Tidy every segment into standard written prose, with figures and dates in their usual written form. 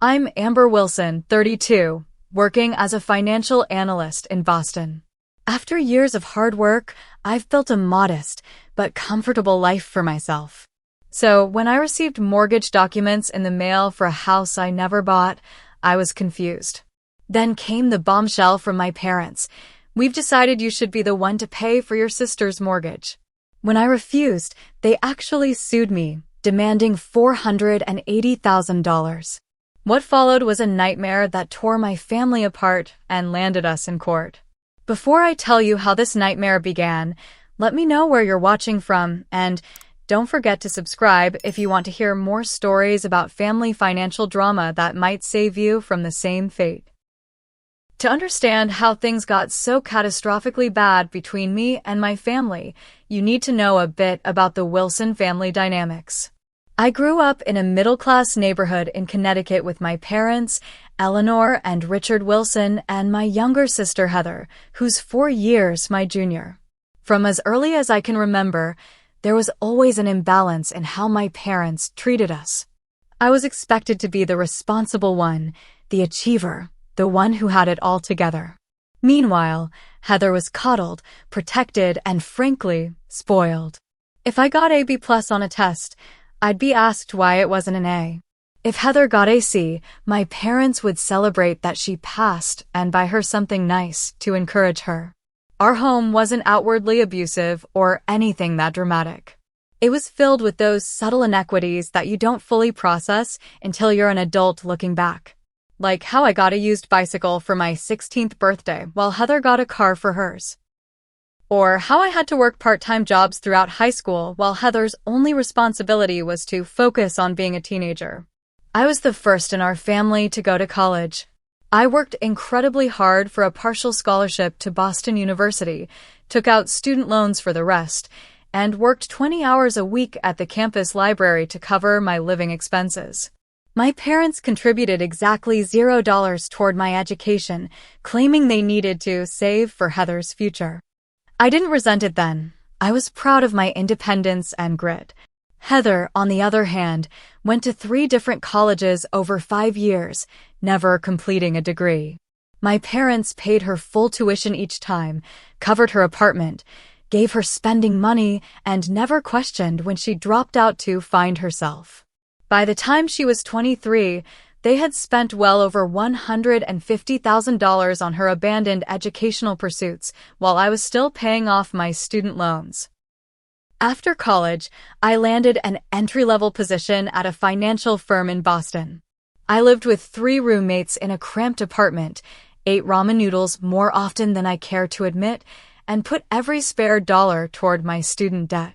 I'm Amber Wilson, 32, working as a financial analyst in Boston. After years of hard work, I've built a modest but comfortable life for myself. So when I received mortgage documents in the mail for a house I never bought, I was confused. Then came the bombshell from my parents. We've decided you should be the one to pay for your sister's mortgage. When I refused, they actually sued me, demanding $480,000. What followed was a nightmare that tore my family apart and landed us in court. Before I tell you how this nightmare began, let me know where you're watching from, and don't forget to subscribe if you want to hear more stories about family financial drama that might save you from the same fate. To understand how things got so catastrophically bad between me and my family, you need to know a bit about the Wilson family dynamics. I grew up in a middle-class neighborhood in Connecticut with my parents, Eleanor and Richard Wilson, and my younger sister Heather, who's 4 years my junior. From as early as I can remember, there was always an imbalance in how my parents treated us. I was expected to be the responsible one, the achiever, the one who had it all together. Meanwhile, Heather was coddled, protected, and frankly, spoiled. If I got a B+ on a test, I'd be asked why it wasn't an A. If Heather got a C, my parents would celebrate that she passed and buy her something nice to encourage her. Our home wasn't outwardly abusive or anything that dramatic. It was filled with those subtle inequities that you don't fully process until you're an adult looking back. Like how I got a used bicycle for my 16th birthday while Heather got a car for hers. Or how I had to work part-time jobs throughout high school while Heather's only responsibility was to focus on being a teenager. I was the first in our family to go to college. I worked incredibly hard for a partial scholarship to Boston University, took out student loans for the rest, and worked 20 hours a week at the campus library to cover my living expenses. My parents contributed exactly $0 toward my education, claiming they needed to save for Heather's future. I didn't resent it then. I was proud of my independence and grit. Heather, on the other hand, went to 3 different colleges over 5 years, never completing a degree. My parents paid her full tuition each time, covered her apartment, gave her spending money, and never questioned when she dropped out to find herself. By the time she was 23, they had spent well over $150,000 on her abandoned educational pursuits, while I was still paying off my student loans. After college, I landed an entry-level position at a financial firm in Boston. I lived with 3 roommates in a cramped apartment, ate ramen noodles more often than I care to admit, and put every spare dollar toward my student debt.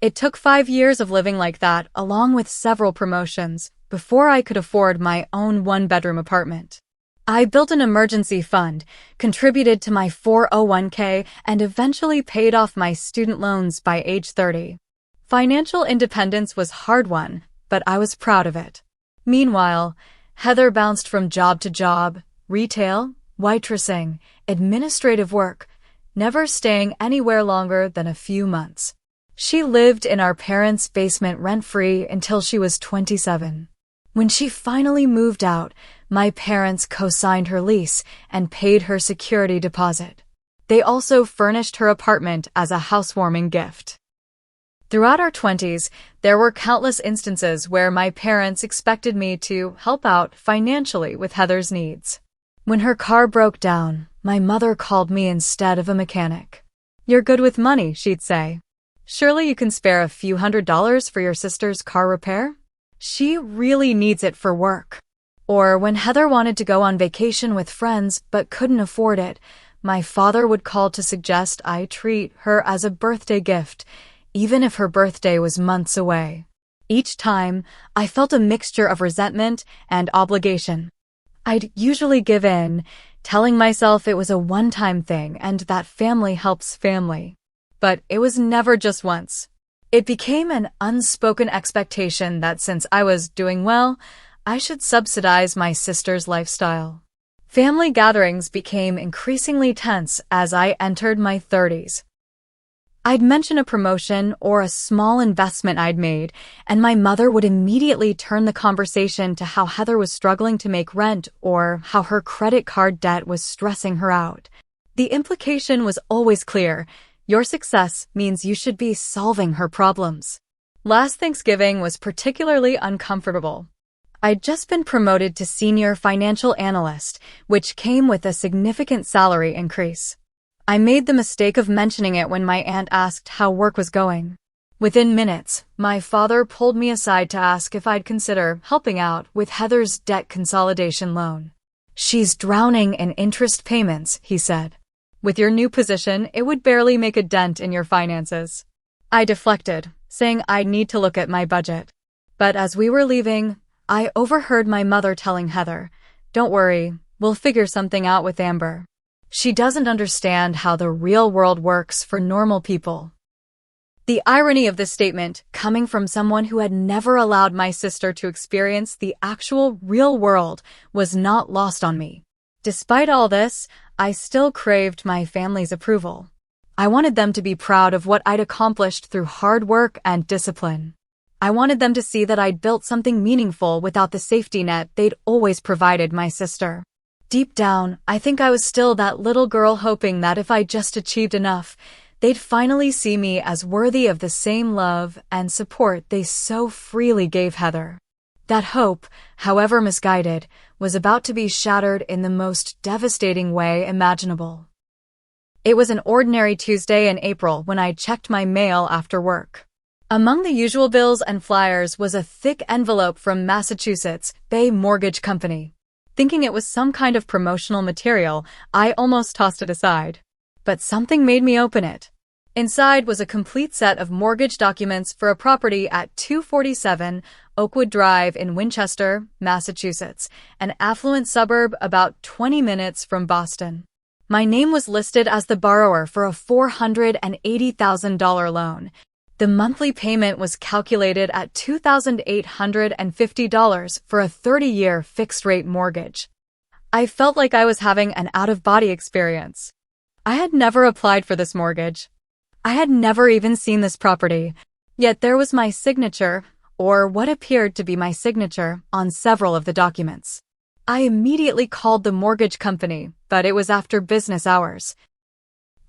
It took 5 years of living like that, along with several promotions, before I could afford my own 1-bedroom apartment. I built an emergency fund, contributed to my 401k, and eventually paid off my student loans by age 30. Financial independence was hard-won, but I was proud of it. Meanwhile, Heather bounced from job to job, retail, waitressing, administrative work, never staying anywhere longer than a few months. She lived in our parents' basement rent-free until she was 27. When she finally moved out, my parents co-signed her lease and paid her security deposit. They also furnished her apartment as a housewarming gift. Throughout our 20s, there were countless instances where my parents expected me to help out financially with Heather's needs. When her car broke down, my mother called me instead of a mechanic. "You're good with money," she'd say. "Surely you can spare a few $100s for your sister's car repair? She really needs it for work." Or when Heather wanted to go on vacation with friends but couldn't afford it, my father would call to suggest I treat her as a birthday gift, even if her birthday was months away. Each time, I felt a mixture of resentment and obligation. I'd usually give in, telling myself it was a one-time thing and that family helps family. But it was never just once. It became an unspoken expectation that since I was doing well, I should subsidize my sister's lifestyle. Family gatherings became increasingly tense as I entered my 30s. I'd mention a promotion or a small investment I'd made, and my mother would immediately turn the conversation to how Heather was struggling to make rent or how her credit card debt was stressing her out. The implication was always clear. Your success means you should be solving her problems. Last Thanksgiving was particularly uncomfortable. I'd just been promoted to senior financial analyst, which came with a significant salary increase. I made the mistake of mentioning it when my aunt asked how work was going. Within minutes, my father pulled me aside to ask if I'd consider helping out with Heather's debt consolidation loan. "She's drowning in interest payments," he said. "With your new position, it would barely make a dent in your finances." I deflected, saying I'd need to look at my budget. But as we were leaving, I overheard my mother telling Heather, "Don't worry, we'll figure something out with Amber. She doesn't understand how the real world works for normal people." The irony of this statement, coming from someone who had never allowed my sister to experience the actual real world, was not lost on me. Despite all this, I still craved my family's approval. I wanted them to be proud of what I'd accomplished through hard work and discipline. I wanted them to see that I'd built something meaningful without the safety net they'd always provided my sister. Deep down, I think I was still that little girl hoping that if I just achieved enough, they'd finally see me as worthy of the same love and support they so freely gave Heather. That hope, however misguided, was about to be shattered in the most devastating way imaginable. It was an ordinary Tuesday in April when I checked my mail after work. Among the usual bills and flyers was a thick envelope from Massachusetts Bay Mortgage Company. Thinking it was some kind of promotional material, I almost tossed it aside. But something made me open it. Inside was a complete set of mortgage documents for a property at 247 Oakwood Drive in Winchester, Massachusetts, an affluent suburb about 20 minutes from Boston. My name was listed as the borrower for a $480,000 loan. The monthly payment was calculated at $2,850 for a 30-year fixed-rate mortgage. I felt like I was having an out-of-body experience. I had never applied for this mortgage. I had never even seen this property. Yet there was my signature, or what appeared to be my signature, on several of the documents. I immediately called the mortgage company, but it was after business hours.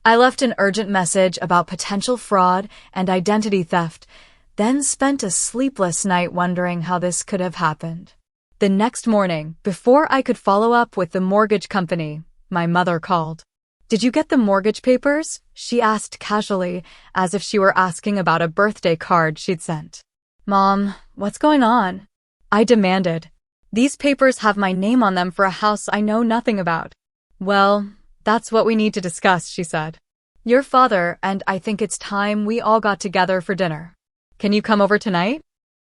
I left an urgent message about potential fraud and identity theft, then spent a sleepless night wondering how this could have happened. The next morning, before I could follow up with the mortgage company, my mother called. "Did you get the mortgage papers?" she asked casually, as if she were asking about a birthday card she'd sent. "Mom, what's going on?" I demanded. "These papers have my name on them for a house I know nothing about." "Well, that's what we need to discuss," she said. "Your father and I think it's time we all got together for dinner. Can you come over tonight?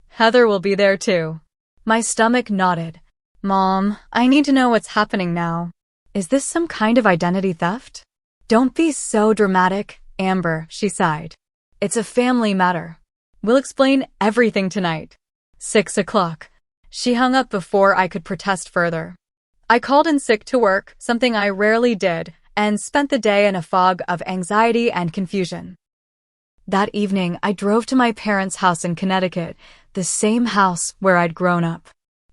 Heather will be there too." My stomach nodded. "Mom, I need to know what's happening now. Is this some kind of identity theft?" "Don't be so dramatic, Amber," she sighed. "It's a family matter. We'll explain everything tonight." 6 o'clock. She hung up before I could protest further. I called in sick to work, something I rarely did, and spent the day in a fog of anxiety and confusion. That evening, I drove to my parents' house in Connecticut, the same house where I'd grown up.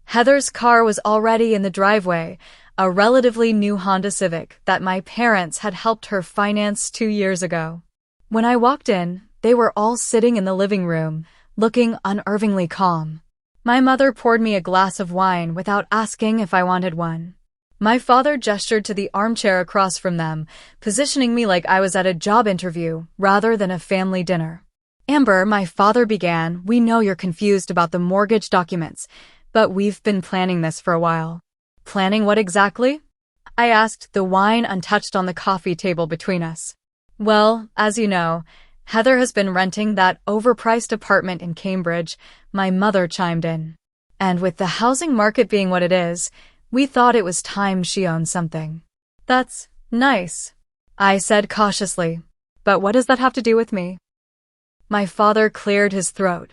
Heather's car was already in the driveway, a relatively new Honda Civic that my parents had helped her finance 2 years ago. When I walked in, they were all sitting in the living room, looking unnervingly calm. My mother poured me a glass of wine without asking if I wanted one. My father gestured to the armchair across from them, positioning me like I was at a job interview rather than a family dinner. "Amber," my father began, "we know you're confused about the mortgage documents, but we've been planning this for a while." "Planning what exactly?" I asked, the wine untouched on the coffee table between us. "Well, as you know, Heather has been renting that overpriced apartment in Cambridge," my mother chimed in. "And with the housing market being what it is, we thought it was time she owned something." "That's nice," I said cautiously. "But what does that have to do with me?" My father cleared his throat.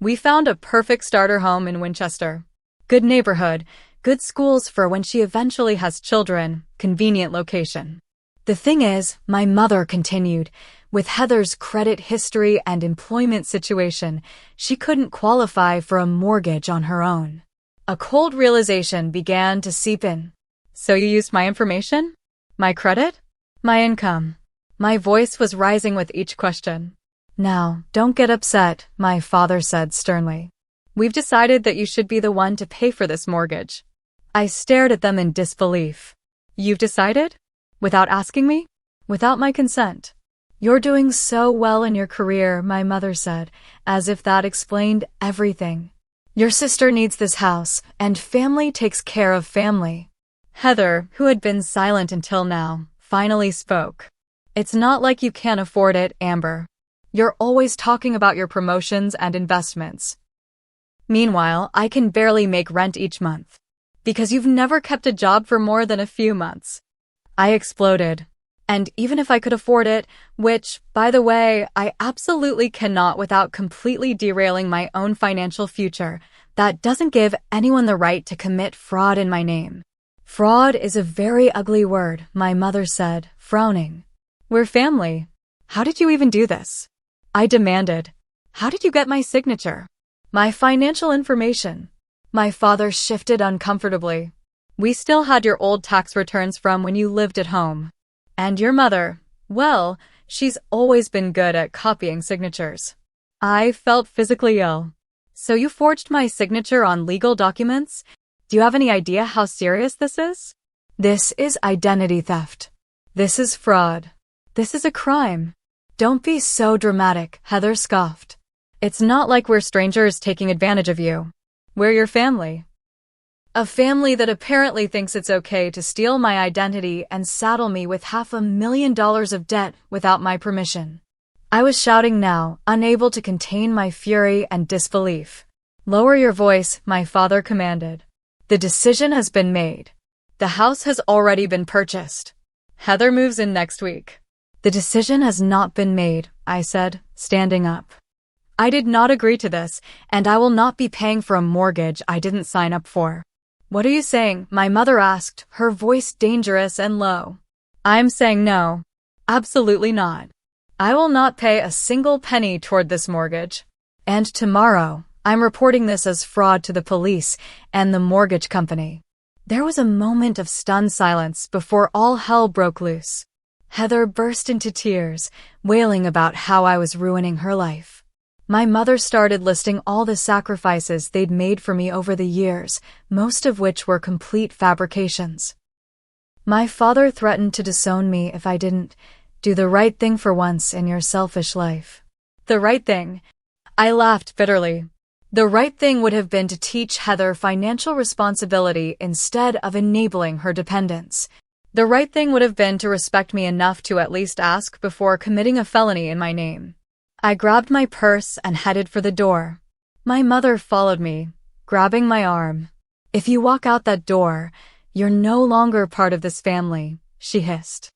"We found a perfect starter home in Winchester. Good neighborhood, good schools for when she eventually has children, convenient location. The thing is, my mother continued, with Heather's credit history and employment situation, she couldn't qualify for a mortgage on her own. A cold realization began to seep in. So you used my information? My credit? My income? My voice was rising with each question. Now, don't get upset, my father said sternly. We've decided that you should be the one to pay for this mortgage. I stared at them in disbelief. You've decided? Without asking me? Without my consent? You're doing so well in your career, my mother said, as if that explained everything. Your sister needs this house, and family takes care of family. Heather, who had been silent until now, finally spoke. It's not like you can't afford it, Amber. You're always talking about your promotions and investments. Meanwhile, I can barely make rent each month. Because you've never kept a job for more than a few months. I exploded. And even if I could afford it, which, by the way, I absolutely cannot without completely derailing my own financial future, that doesn't give anyone the right to commit fraud in my name. Fraud is a very ugly word, my mother said, frowning. We're family. How did you even do this? I demanded. How did you get my signature? My financial information. My father shifted uncomfortably. We still had your old tax returns from when you lived at home. And your mother, well, she's always been good at copying signatures. I felt physically ill. So you forged my signature on legal documents? Do you have any idea how serious this is? This is identity theft. This is fraud. This is a crime. Don't be so dramatic, Heather scoffed. It's not like we're strangers taking advantage of you. We're your family. A family that apparently thinks it's okay to steal my identity and saddle me with $500,000 of debt without my permission. I was shouting now, unable to contain my fury and disbelief. Lower your voice, my father commanded. The decision has been made. The house has already been purchased. Heather moves in next week. The decision has not been made, I said, standing up. I did not agree to this, and I will not be paying for a mortgage I didn't sign up for. What are you saying? My mother asked, her voice dangerous and low. I'm saying no. Absolutely not. I will not pay a single penny toward this mortgage. And tomorrow, I'm reporting this as fraud to the police and the mortgage company. There was a moment of stunned silence before all hell broke loose. Heather burst into tears, wailing about how I was ruining her life. My mother started listing all the sacrifices they'd made for me over the years, most of which were complete fabrications. My father threatened to disown me if I didn't do the right thing for once in your selfish life. The right thing? I laughed bitterly. The right thing would have been to teach Heather financial responsibility instead of enabling her dependence. The right thing would have been to respect me enough to at least ask before committing a felony in my name. I grabbed my purse and headed for the door. My mother followed me, grabbing my arm. If you walk out that door, you're no longer part of this family, she hissed.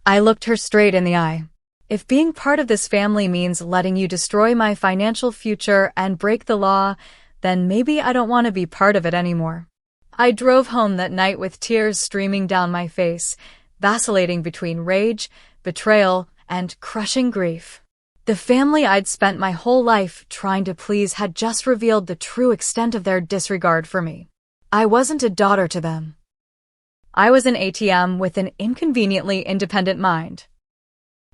I looked her straight in the eye. If being part of this family means letting you destroy my financial future and break the law, then maybe I don't want to be part of it anymore. I drove home that night with tears streaming down my face, vacillating between rage, betrayal, and crushing grief. The family I'd spent my whole life trying to please had just revealed the true extent of their disregard for me. I wasn't a daughter to them. I was an ATM with an inconveniently independent mind.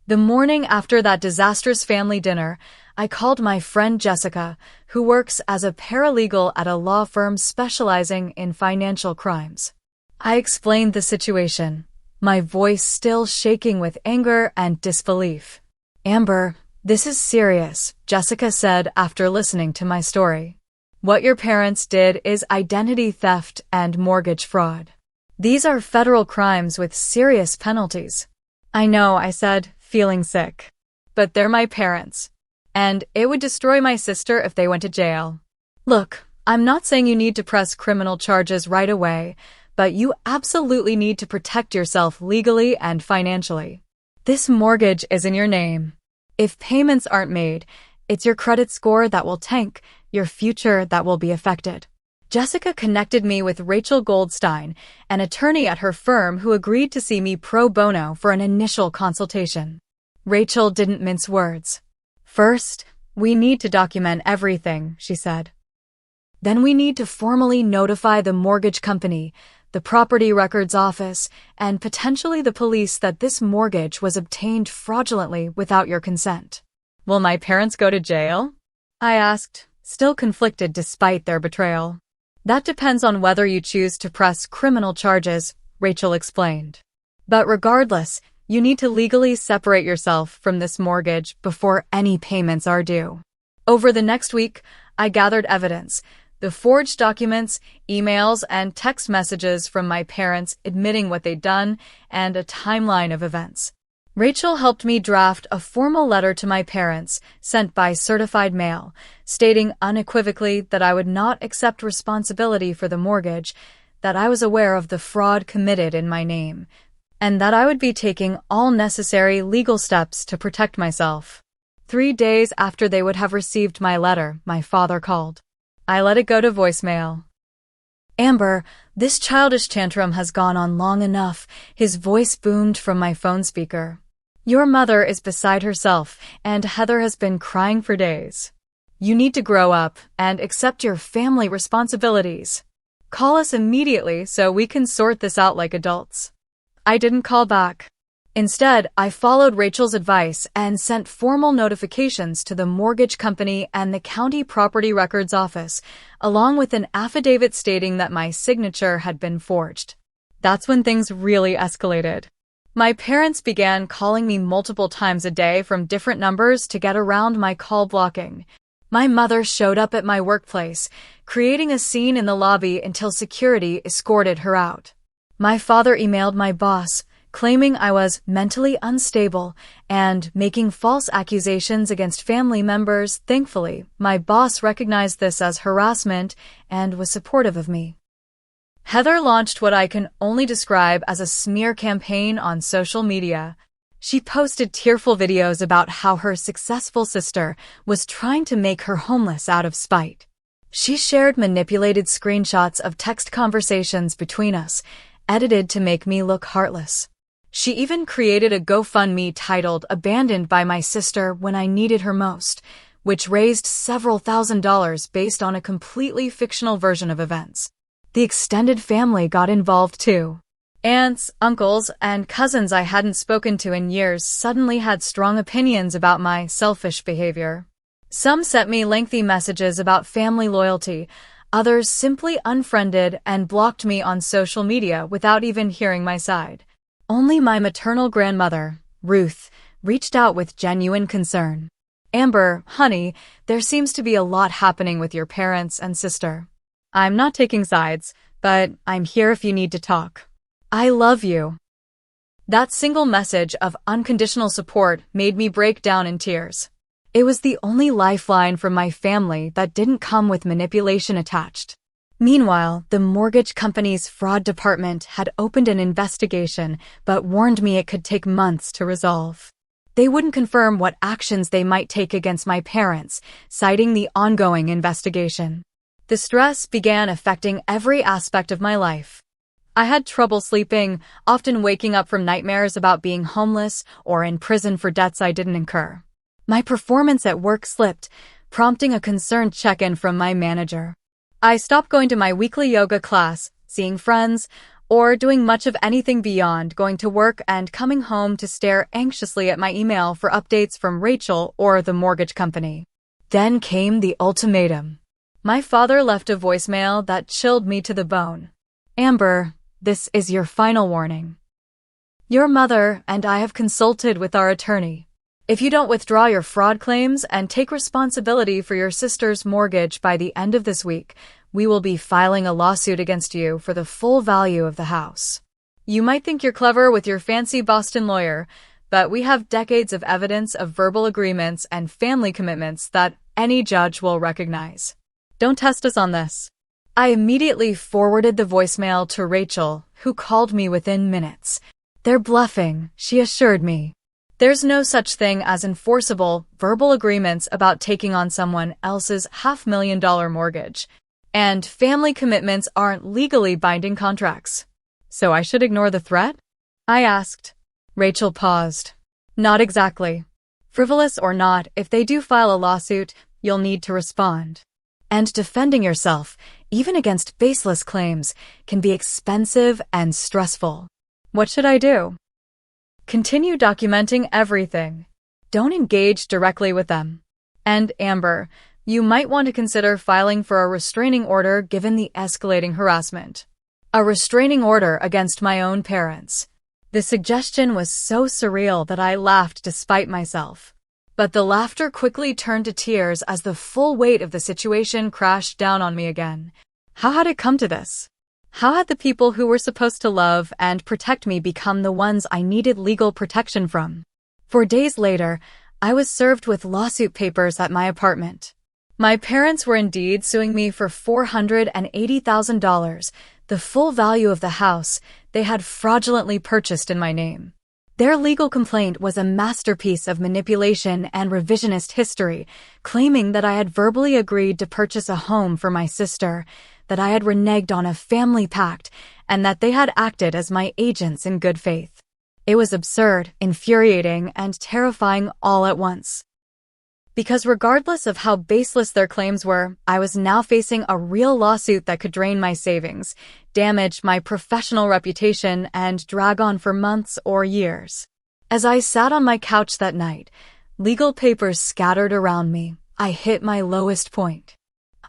The morning after that disastrous family dinner, I called my friend Jessica, who works as a paralegal at a law firm specializing in financial crimes. I explained the situation, my voice still shaking with anger and disbelief. Amber, this is serious, Jessica said after listening to my story. What your parents did is identity theft and mortgage fraud. These are federal crimes with serious penalties. I know, I said, feeling sick. But they're my parents. And it would destroy my sister if they went to jail. Look, I'm not saying you need to press criminal charges right away, but you absolutely need to protect yourself legally and financially. This mortgage is in your name. If payments aren't made, it's your credit score that will tank, your future that will be affected. Jessica connected me with Rachel Goldstein, an attorney at her firm who agreed to see me pro bono for an initial consultation. Rachel didn't mince words. "First, we need to document everything," she said. "Then we need to formally notify the mortgage company, the property records office, and potentially the police that this mortgage was obtained fraudulently without your consent." "Will my parents go to jail?" I asked, still conflicted despite their betrayal. "That depends on whether you choose to press criminal charges," Rachel explained. "But regardless, you need to legally separate yourself from this mortgage before any payments are due." Over the next week, I gathered evidence, the forged documents, emails, and text messages from my parents admitting what they'd done, and a timeline of events. Rachel helped me draft a formal letter to my parents, sent by certified mail, stating unequivocally that I would not accept responsibility for the mortgage, that I was aware of the fraud committed in my name, and that I would be taking all necessary legal steps to protect myself. 3 days after they would have received my letter, my father called. I let it go to voicemail. "Amber, this childish tantrum has gone on long enough," his voice boomed from my phone speaker. "Your mother is beside herself, and Heather has been crying for days. You need to grow up and accept your family responsibilities. Call us immediately so we can sort this out like adults." I didn't call back. Instead, I followed Rachel's advice and sent formal notifications to the mortgage company and the county property records office, along with an affidavit stating that my signature had been forged. That's when things really escalated. My parents began calling me multiple times a day from different numbers to get around my call blocking. My mother showed up at my workplace, creating a scene in the lobby until security escorted her out. My father emailed my boss, claiming I was mentally unstable and making false accusations against family members. Thankfully, my boss recognized this as harassment and was supportive of me. Heather launched what I can only describe as a smear campaign on social media. She posted tearful videos about how her successful sister was trying to make her homeless out of spite. She shared manipulated screenshots of text conversations between us, edited to make me look heartless. She even created a GoFundMe titled "Abandoned by My Sister When I Needed Her Most," which raised several $1,000s based on a completely fictional version of events. The extended family got involved too. Aunts, uncles, and cousins I hadn't spoken to in years suddenly had strong opinions about my selfish behavior. Some sent me lengthy messages about family loyalty. Others simply unfriended and blocked me on social media without even hearing my side. Only my maternal grandmother, Ruth, reached out with genuine concern. "Amber, honey, there seems to be a lot happening with your parents and sister. I'm not taking sides, but I'm here if you need to talk. I love you." That single message of unconditional support made me break down in tears. It was the only lifeline from my family that didn't come with manipulation attached. Meanwhile, the mortgage company's fraud department had opened an investigation but warned me it could take months to resolve. They wouldn't confirm what actions they might take against my parents, citing the ongoing investigation. The stress began affecting every aspect of my life. I had trouble sleeping, often waking up from nightmares about being homeless or in prison for debts I didn't incur. My performance at work slipped, prompting a concerned check-in from my manager. I stopped going to my weekly yoga class, seeing friends, or doing much of anything beyond going to work and coming home to stare anxiously at my email for updates from Rachel or the mortgage company. Then came the ultimatum. My father left a voicemail that chilled me to the bone. "Amber, this is your final warning. Your mother and I have consulted with our attorney. If you don't withdraw your fraud claims and take responsibility for your sister's mortgage by the end of this week, we will be filing a lawsuit against you for the full value of the house. You might think you're clever with your fancy Boston lawyer, but we have decades of evidence of verbal agreements and family commitments that any judge will recognize. Don't test us on this." I immediately forwarded the voicemail to Rachel, who called me within minutes. "They're bluffing," she assured me. "There's no such thing as enforceable verbal agreements about taking on someone else's $500,000 mortgage. And family commitments aren't legally binding contracts. So I should ignore the threat? I asked. Rachel paused. Not exactly. Frivolous or not, if they do file a lawsuit, you'll need to respond. And defending yourself, even against baseless claims, can be expensive and stressful. What should I do? Continue documenting everything. Don't engage directly with them. And Amber, you might want to consider filing for a restraining order given the escalating harassment. A restraining order against my own parents. The suggestion was so surreal that I laughed despite myself. But the laughter quickly turned to tears as the full weight of the situation crashed down on me again. How had it come to this? How had the people who were supposed to love and protect me become the ones I needed legal protection from? 4 days later, I was served with lawsuit papers at my apartment. My parents were indeed suing me for $480,000, the full value of the house they had fraudulently purchased in my name. Their legal complaint was a masterpiece of manipulation and revisionist history, claiming that I had verbally agreed to purchase a home for my sister, that I had reneged on a family pact, and that they had acted as my agents in good faith. It was absurd, infuriating, and terrifying all at once. Because regardless of how baseless their claims were, I was now facing a real lawsuit that could drain my savings, damage my professional reputation, and drag on for months or years. As I sat on my couch that night, legal papers scattered around me, I hit my lowest point.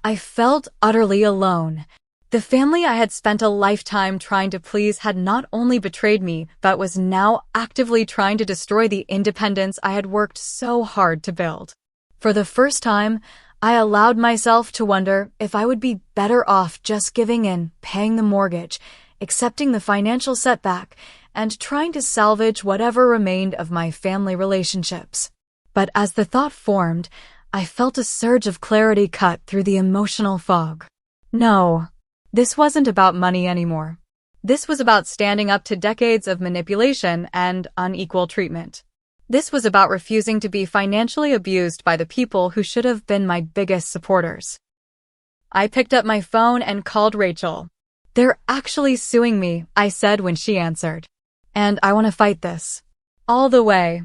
I felt utterly alone. The family I had spent a lifetime trying to please had not only betrayed me, but was now actively trying to destroy the independence I had worked so hard to build. For the first time, I allowed myself to wonder if I would be better off just giving in, paying the mortgage, accepting the financial setback, and trying to salvage whatever remained of my family relationships. But as the thought formed, I felt a surge of clarity cut through the emotional fog. No, this wasn't about money anymore. This was about standing up to decades of manipulation and unequal treatment. This was about refusing to be financially abused by the people who should have been my biggest supporters. I picked up my phone and called Rachel. They're actually suing me, I said when she answered. And I want to fight this. All the way.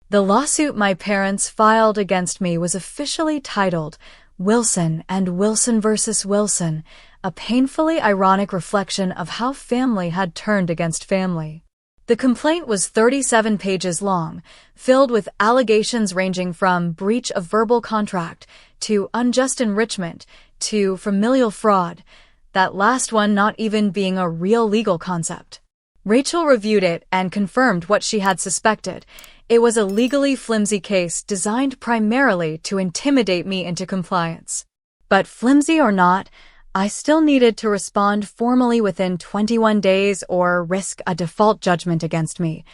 The lawsuit my parents filed against me was officially titled Wilson and Wilson vs. Wilson, a painfully ironic reflection of how family had turned against family. The complaint was 37 pages long, filled with allegations ranging from breach of verbal contract to unjust enrichment to familial fraud, that last one not even being a real legal concept. Rachel reviewed it and confirmed what she had suspected. It was a legally flimsy case designed primarily to intimidate me into compliance. But flimsy or not, I still needed to respond formally within 21 days or risk a default judgment against me.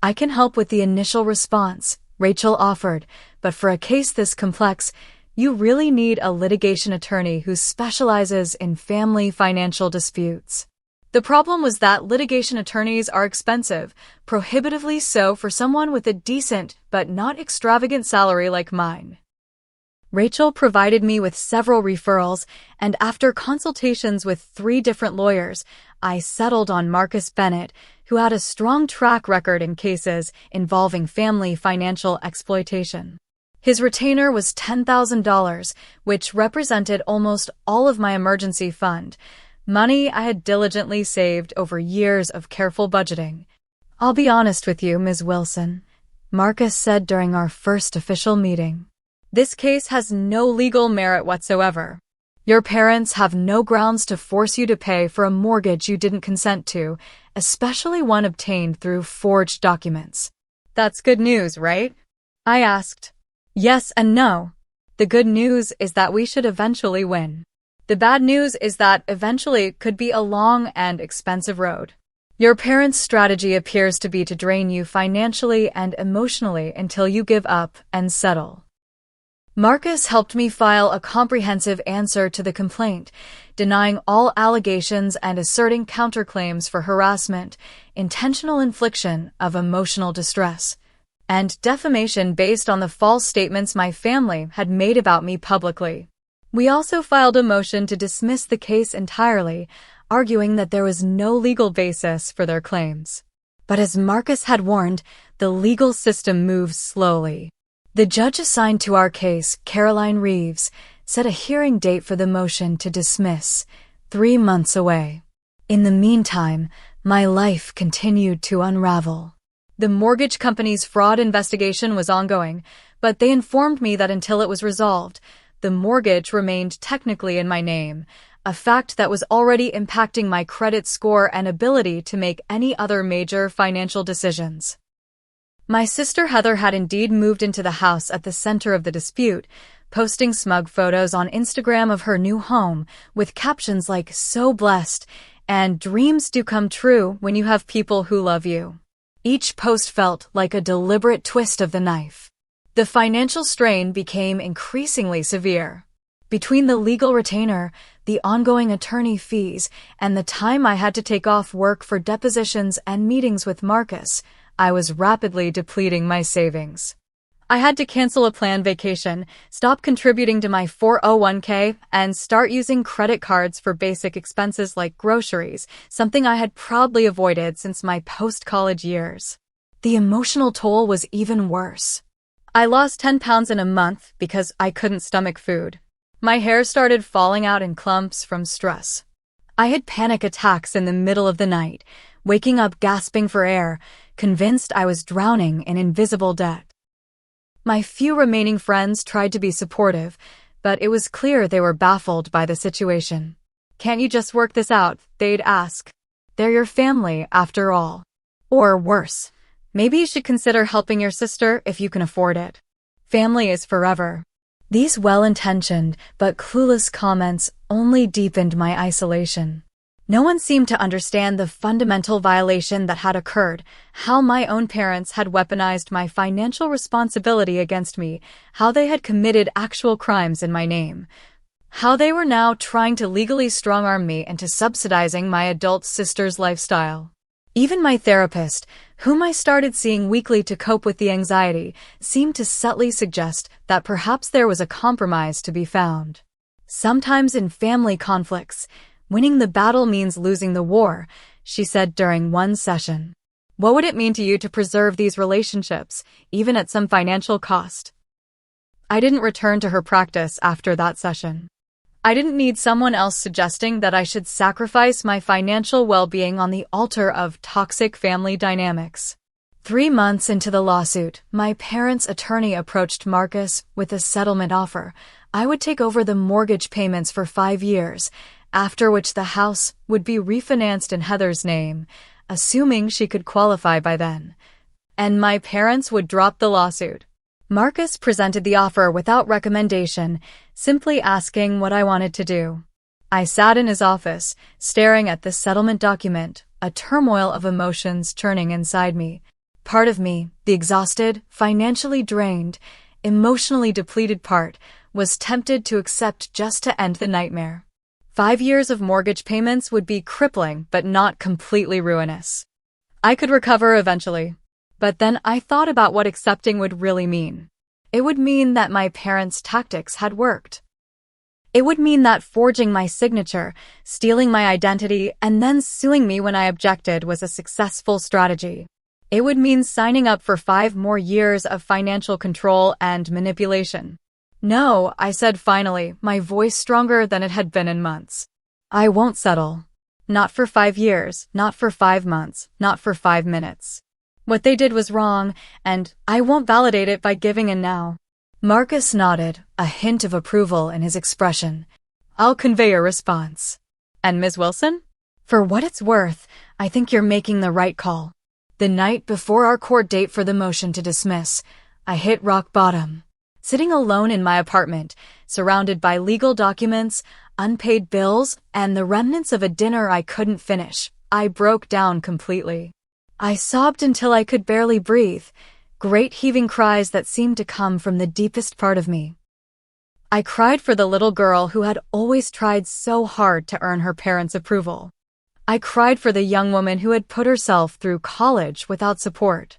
I can help with the initial response, Rachel offered, but for a case this complex, you really need a litigation attorney who specializes in family financial disputes. The problem was that litigation attorneys are expensive, prohibitively so for someone with a decent but not extravagant salary like mine. Rachel provided me with several referrals, and after consultations with 3 different lawyers, I settled on Marcus Bennett, who had a strong track record in cases involving family financial exploitation. His retainer was $10,000, which represented almost all of my emergency fund, money I had diligently saved over years of careful budgeting. I'll be honest with you, Ms. Wilson, Marcus said during our first official meeting. This case has no legal merit whatsoever. Your parents have no grounds to force you to pay for a mortgage you didn't consent to, especially one obtained through forged documents. That's good news, right? I asked. Yes and no. The good news is that we should eventually win. The bad news is that eventually it could be a long and expensive road. Your parents' strategy appears to be to drain you financially and emotionally until you give up and settle. Marcus helped me file a comprehensive answer to the complaint, denying all allegations and asserting counterclaims for harassment, intentional infliction of emotional distress, and defamation based on the false statements my family had made about me publicly. We also filed a motion to dismiss the case entirely, arguing that there was no legal basis for their claims. But as Marcus had warned, the legal system moves slowly. The judge assigned to our case, Caroline Reeves, set a hearing date for the motion to dismiss, 3 months away. In the meantime, my life continued to unravel. The mortgage company's fraud investigation was ongoing, but they informed me that until it was resolved, the mortgage remained technically in my name, a fact that was already impacting my credit score and ability to make any other major financial decisions. My sister Heather had indeed moved into the house at the center of the dispute, posting smug photos on Instagram of her new home with captions like "so blessed" and "dreams do come true when you have people who love you." Each post felt like a deliberate twist of the knife. The financial strain became increasingly severe. Between the legal retainer, the ongoing attorney fees, and the time I had to take off work for depositions and meetings with Marcus, I was rapidly depleting my savings. I had to cancel a planned vacation, stop contributing to my 401k, and start using credit cards for basic expenses like groceries, something I had proudly avoided since my post-college years. The emotional toll was even worse. I lost 10 pounds in a month because I couldn't stomach food. My hair started falling out in clumps from stress. I had panic attacks in the middle of the night, waking up gasping for air, convinced I was drowning in invisible debt. My few remaining friends tried to be supportive, but it was clear they were baffled by the situation. "Can't you just work this out?" they'd ask. "They're your family, after all." Or worse, "Maybe you should consider helping your sister if you can afford it. Family is forever." These well-intentioned but clueless comments only deepened my isolation. No one seemed to understand the fundamental violation that had occurred, how my own parents had weaponized my financial responsibility against me, how they had committed actual crimes in my name, how they were now trying to legally strong-arm me into subsidizing my adult sister's lifestyle. Even my therapist, whom I started seeing weekly to cope with the anxiety, seemed to subtly suggest that perhaps there was a compromise to be found. "Sometimes in family conflicts, winning the battle means losing the war," she said during one session. "What would it mean to you to preserve these relationships, even at some financial cost?" I didn't return to her practice after that session. I didn't need someone else suggesting that I should sacrifice my financial well-being on the altar of toxic family dynamics. 3 months into the lawsuit, my parents' attorney approached Marcus with a settlement offer. I would take over the mortgage payments for 5 years, after which the house would be refinanced in Heather's name, assuming she could qualify by then. And my parents would drop the lawsuit. Marcus presented the offer without recommendation, simply asking what I wanted to do. I sat in his office, staring at the settlement document, a turmoil of emotions churning inside me. Part of me, the exhausted, financially drained, emotionally depleted part, was tempted to accept just to end the nightmare. 5 years of mortgage payments would be crippling but not completely ruinous. I could recover eventually. But then I thought about what accepting would really mean. It would mean that my parents' tactics had worked. It would mean that forging my signature, stealing my identity, and then suing me when I objected was a successful strategy. It would mean signing up for 5 more years of financial control and manipulation. "No," I said finally, my voice stronger than it had been in months. "I won't settle. Not for 5 years, not for 5 months, not for 5 minutes. What they did was wrong, and I won't validate it by giving in now." Marcus nodded, a hint of approval in his expression. "I'll convey your response." "And Ms. Wilson?" "For what it's worth, I think you're making the right call." The night before our court date for the motion to dismiss, I hit rock bottom. Sitting alone in my apartment, surrounded by legal documents, unpaid bills, and the remnants of a dinner I couldn't finish, I broke down completely. I sobbed until I could barely breathe, great heaving cries that seemed to come from the deepest part of me. I cried for the little girl who had always tried so hard to earn her parents' approval. I cried for the young woman who had put herself through college without support.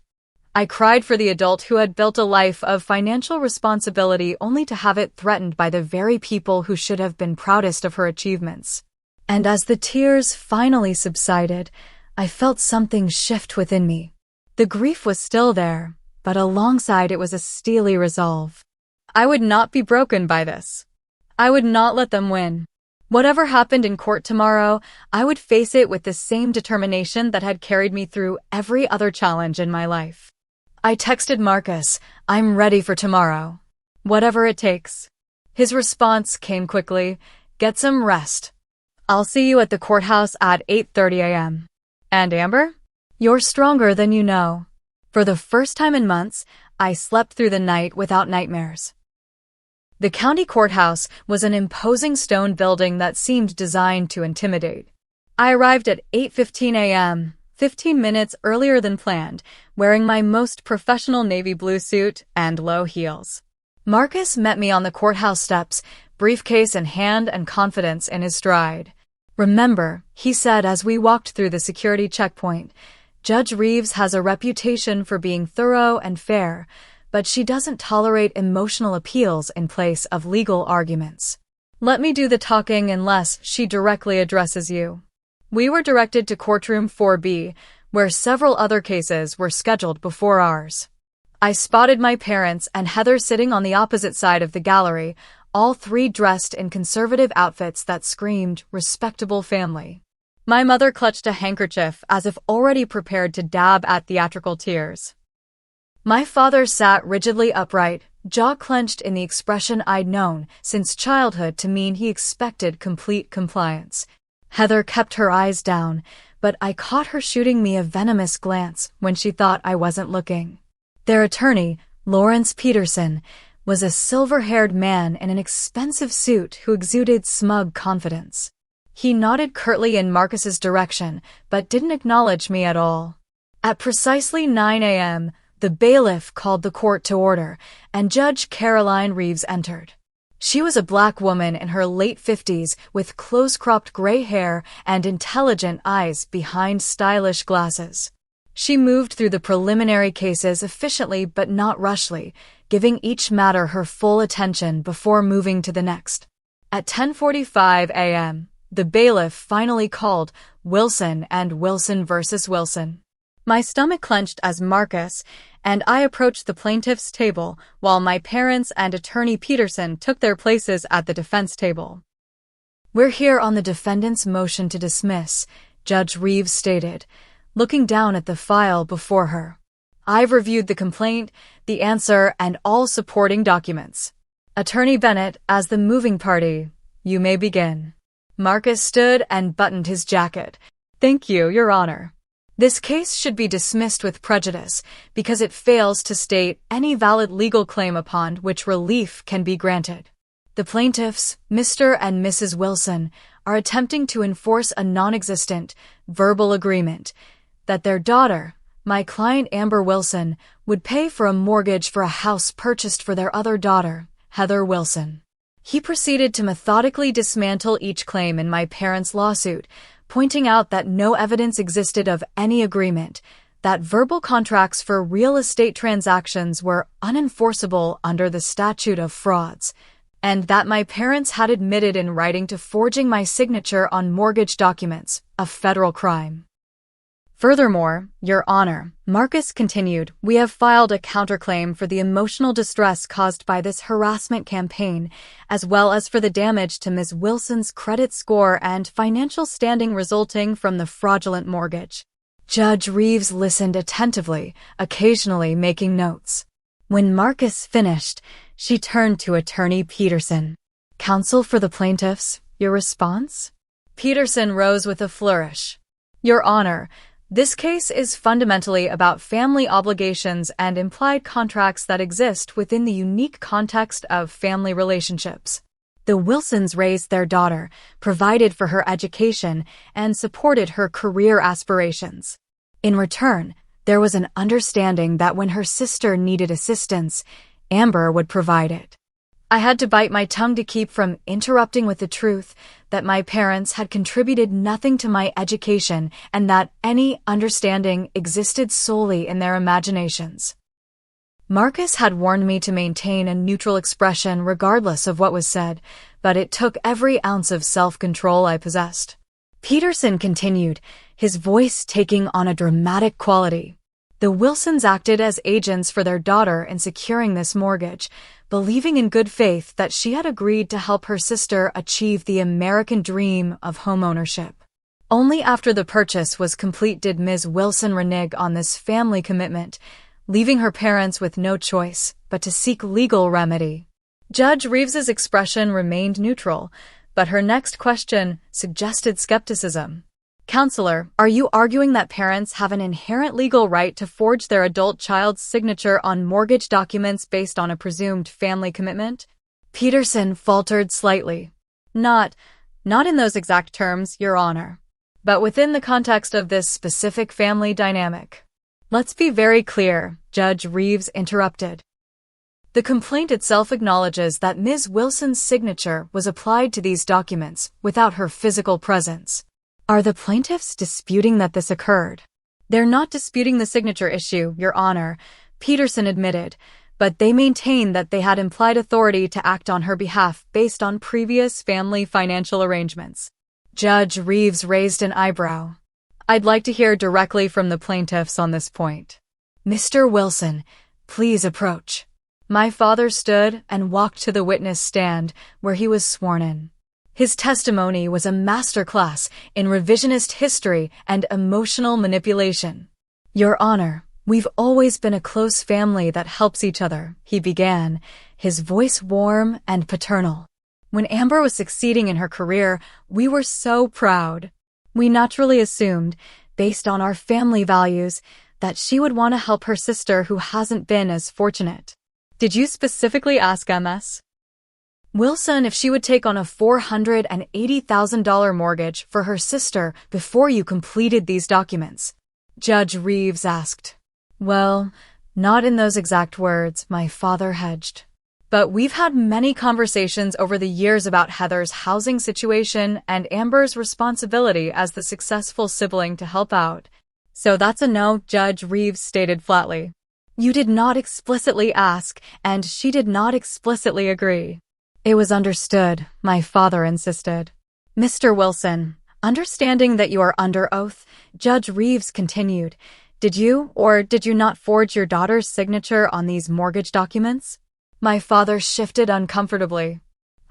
I cried for the adult who had built a life of financial responsibility only to have it threatened by the very people who should have been proudest of her achievements. And as the tears finally subsided, I felt something shift within me. The grief was still there, but alongside it was a steely resolve. I would not be broken by this. I would not let them win. Whatever happened in court tomorrow, I would face it with the same determination that had carried me through every other challenge in my life. I texted Marcus, "I'm ready for tomorrow. Whatever it takes." His response came quickly, "Get some rest. I'll see you at the courthouse at 8:30 a.m. And Amber? You're stronger than you know." For the first time in months, I slept through the night without nightmares. The county courthouse was an imposing stone building that seemed designed to intimidate. I arrived at 8:15 a.m., 15 minutes earlier than planned, wearing my most professional navy blue suit and low heels. Marcus met me on the courthouse steps, briefcase in hand and confidence in his stride. "Remember," he said as we walked through the security checkpoint, "Judge Reeves has a reputation for being thorough and fair, but she doesn't tolerate emotional appeals in place of legal arguments. Let me do the talking unless she directly addresses you." We were directed to courtroom 4B, where several other cases were scheduled before ours. I spotted my parents and Heather sitting on the opposite side of the gallery, all three dressed in conservative outfits that screamed respectable family. My mother clutched a handkerchief as if already prepared to dab at theatrical tears. My father sat rigidly upright, jaw clenched in the expression I'd known since childhood to mean he expected complete compliance. Heather kept her eyes down, but I caught her shooting me a venomous glance when she thought I wasn't looking. Their attorney, Lawrence Peterson, was a silver-haired man in an expensive suit who exuded smug confidence. He nodded curtly in Marcus's direction, but didn't acknowledge me at all. At precisely 9 a.m., the bailiff called the court to order, and Judge Caroline Reeves entered. She was a black woman in her late 50s with close-cropped gray hair and intelligent eyes behind stylish glasses. She moved through the preliminary cases efficiently but not rushly, giving each matter her full attention before moving to the next. At 10:45 a.m., the bailiff finally called Wilson and Wilson versus Wilson. My stomach clenched as Marcus and I approached the plaintiff's table while my parents and attorney Peterson took their places at the defense table. "We're here on the defendant's motion to dismiss," Judge Reeves stated, looking down at the file before her. "I've reviewed the complaint, the answer, and all supporting documents. Attorney Bennett, as the moving party, you may begin." Marcus stood and buttoned his jacket. "Thank you, Your Honor. This case should be dismissed with prejudice because it fails to state any valid legal claim upon which relief can be granted. The plaintiffs, Mr. and Mrs. Wilson, are attempting to enforce a non-existent, verbal agreement that their daughter, my client Amber Wilson, would pay for a mortgage for a house purchased for their other daughter, Heather Wilson." He proceeded to methodically dismantle each claim in my parents' lawsuit, pointing out that no evidence existed of any agreement, that verbal contracts for real estate transactions were unenforceable under the statute of frauds, and that my parents had admitted in writing to forging my signature on mortgage documents, a federal crime. "Furthermore, Your Honor," Marcus continued, "we have filed a counterclaim for the emotional distress caused by this harassment campaign, as well as for the damage to Ms. Wilson's credit score and financial standing resulting from the fraudulent mortgage." Judge Reeves listened attentively, occasionally making notes. When Marcus finished, she turned to Attorney Peterson. "Counsel for the plaintiffs, your response?" Peterson rose with a flourish. "Your Honor, this case is fundamentally about family obligations and implied contracts that exist within the unique context of family relationships. The Wilsons raised their daughter, provided for her education, and supported her career aspirations. In return, there was an understanding that when her sister needed assistance, Amber would provide it. I had to bite my tongue to keep from interrupting with the truth that my parents had contributed nothing to my education and that any understanding existed solely in their imaginations. Marcus had warned me to maintain a neutral expression regardless of what was said, but it took every ounce of self-control I possessed. Peterson continued, his voice taking on a dramatic quality. The Wilsons acted as agents for their daughter in securing this mortgage, believing in good faith that she had agreed to help her sister achieve the American dream of homeownership. Only after the purchase was complete did Ms. Wilson renege on this family commitment, leaving her parents with no choice but to seek legal remedy. Judge Reeves's expression remained neutral, but her next question suggested skepticism. Counselor, are you arguing that parents have an inherent legal right to forge their adult child's signature on mortgage documents based on a presumed family commitment? Peterson faltered slightly. Not in those exact terms, Your Honor, but within the context of this specific family dynamic. Let's be very clear, Judge Reeves interrupted. The complaint itself acknowledges that Ms. Wilson's signature was applied to these documents without her physical presence. Are the plaintiffs disputing that this occurred? They're not disputing the signature issue, Your Honor, Peterson admitted, but they maintain that they had implied authority to act on her behalf based on previous family financial arrangements. Judge Reeves raised an eyebrow. I'd like to hear directly from the plaintiffs on this point. Mr. Wilson, please approach. My father stood and walked to the witness stand where he was sworn in. His testimony was a masterclass in revisionist history and emotional manipulation. Your Honor, we've always been a close family that helps each other, he began, his voice warm and paternal. When Amber was succeeding in her career, we were so proud. We naturally assumed, based on our family values, that she would want to help her sister who hasn't been as fortunate. Did you specifically ask MS Wilson if she would take on a $480,000 mortgage for her sister before you completed these documents? Judge Reeves asked. Well, not in those exact words, my father hedged. But we've had many conversations over the years about Heather's housing situation and Amber's responsibility as the successful sibling to help out. So that's a no, Judge Reeves stated flatly. You did not explicitly ask, and she did not explicitly agree. It was understood, my father insisted. Mr. Wilson, understanding that you are under oath, Judge Reeves continued, did you or did you not forge your daughter's signature on these mortgage documents? My father shifted uncomfortably.